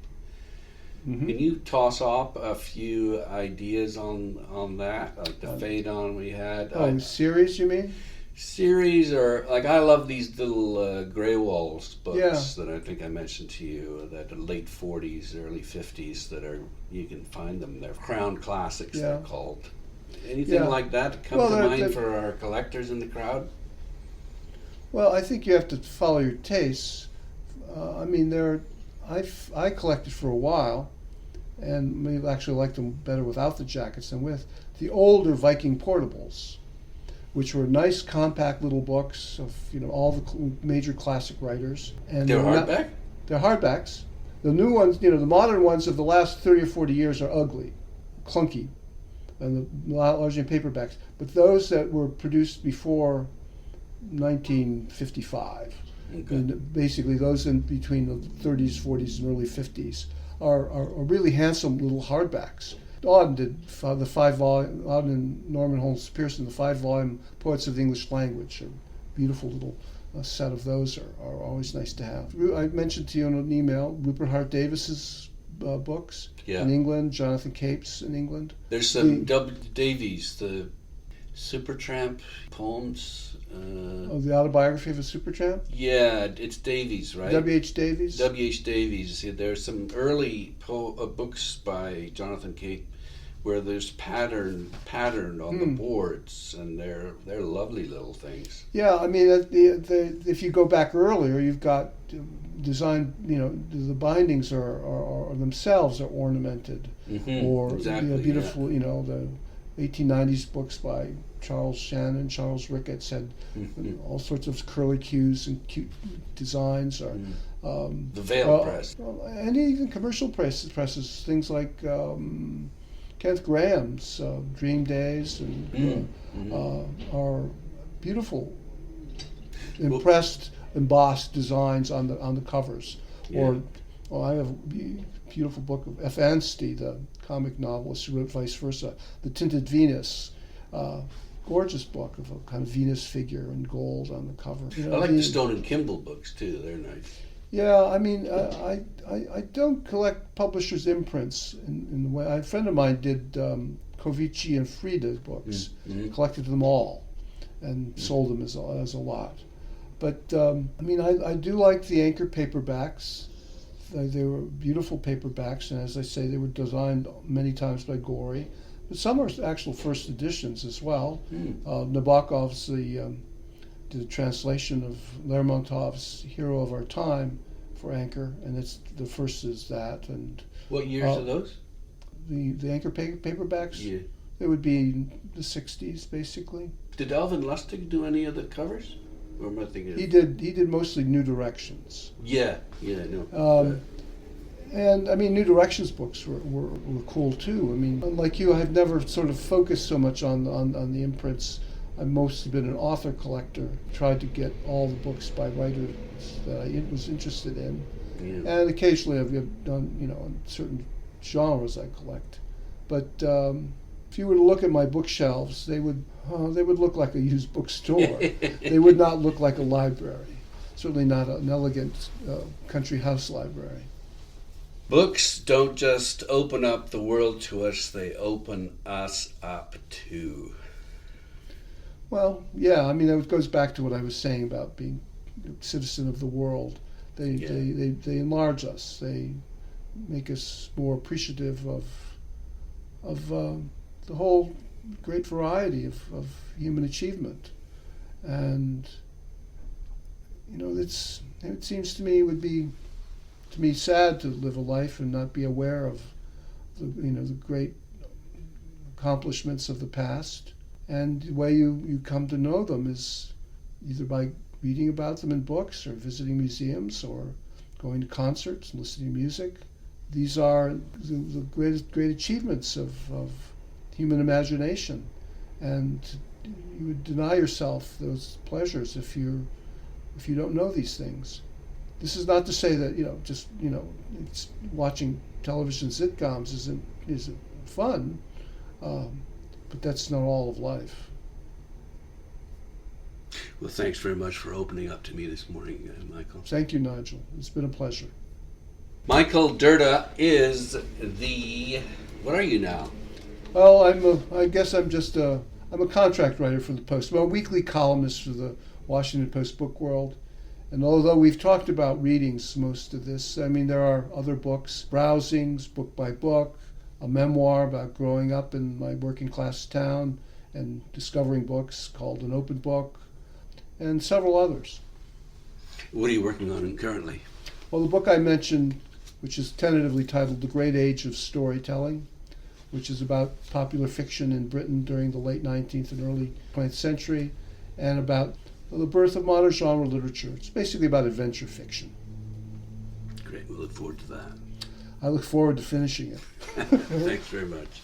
S1: Mm-hmm. Can you toss up a few ideas on that, like the Faden we had?
S2: Series, you mean?
S1: Series, or I love these little Grey Walls books that I think I mentioned to you, that are late 40s, early 50s, that are, you can find them. They're crown classics, they're called. Anything like that come to mind for our collectors in the crowd?
S2: Well, I think you have to follow your tastes. I collected for a while, and maybe actually liked them better without the jackets than with the older Viking portables, which were nice, compact little books of all the major classic writers. And
S1: they're hardback?
S2: They're hardbacks. The new ones, the modern ones of the last 30 or 40 years are ugly, clunky, and largely in paperbacks. But those that were produced before 1955, and basically those in between the 30s, 40s, and early 50s, are really handsome little hardbacks. Auden did the 5-volume, Auden and Norman Holmes Pearson, the 5-volume Poets of the English Language. A beautiful little set of those are always nice to have. I mentioned to you in an email Rupert Hart Davis's books in England, Jonathan Cape's in England.
S1: There's some Davies, the Supertramp poems.
S2: The autobiography of a Supertramp?
S1: Yeah, it's Davies, right?
S2: W.H. Davies?
S1: W.H. Davies. There's some early books by Jonathan Cape where there's pattern on the boards, and they're lovely little things.
S2: Yeah, I mean, if you go back earlier, you've got design. The bindings are themselves are ornamented, or
S1: exactly,
S2: beautiful. The 1890s books by Charles Shannon, Charles Ricketts had all sorts of curlicues and cute designs. Or
S1: the Veil Press,
S2: and even commercial presses, things like Kenneth Graham's Dream Days, and are beautiful, embossed designs on the covers.
S1: Yeah.
S2: Or I have a beautiful book of F. Anstey, the comic novelist who wrote Vice Versa, The Tinted Venus. Gorgeous book of a kind of Venus figure in gold on the cover.
S1: I like the Stone and Kimball books too. They're nice.
S2: Yeah, I mean, I don't collect publishers' imprints in the way. A friend of mine did Covici and Frieda books, collected them all, and sold them as a lot. But I mean, I do like the Anchor paperbacks. They were beautiful paperbacks, and as I say, they were designed many times by Gorey. But some are actual first editions as well. Nabokov's did a translation of Lermontov's Hero of Our Time for Anchor, and the first is that. And
S1: what years are those?
S2: The Anchor paperbacks?
S1: Yeah.
S2: It would be the 60s, basically.
S1: Did Alvin Lustig do any of the covers? Or am I thinking?
S2: He did mostly New Directions.
S1: Yeah, no.
S2: And I mean, New Directions books were cool too. I mean, unlike you, I've never sort of focused so much on the imprints. I've mostly been an author collector, tried to get all the books by writers that I was interested in. Yeah. And occasionally I've done, in certain genres I collect. But if you were to look at my bookshelves, they would look like a used bookstore. They would not look like a library. Certainly not an elegant country house library.
S1: Books don't just open up the world to us, they open us up too.
S2: Well, yeah, I mean, it goes back to what I was saying about being a citizen of the world. They enlarge us. They make us more appreciative of the whole great variety of human achievement. And, it seems to me it would be sad to live a life and not be aware of the great accomplishments of the past. And the way you come to know them is either by reading about them in books or visiting museums or going to concerts and listening to music. These are the great achievements of human imagination. And you would deny yourself those pleasures if you don't know these things. This is not to say that it's watching television sitcoms isn't fun, but that's not all of life.
S1: Well, thanks very much for opening up to me this morning, Michael.
S2: Thank you, Nigel. It's been a pleasure.
S1: Michael Dirda is what are you now?
S2: Well, I guess I'm a contract writer for the Post. I'm a weekly columnist for the Washington Post Book World. And although we've talked about readings most of this, I mean, there are other books, browsings, book by book, a memoir about growing up in my working class town and discovering books called An Open Book, and several others.
S1: What are you working on currently?
S2: Well, the book I mentioned, which is tentatively titled The Great Age of Storytelling, which is about popular fiction in Britain during the late 19th and early 20th century, and about the birth of modern genre literature. It's basically about adventure fiction.
S1: Great, we look forward to that.
S2: I look forward to finishing it.
S1: Thanks very much.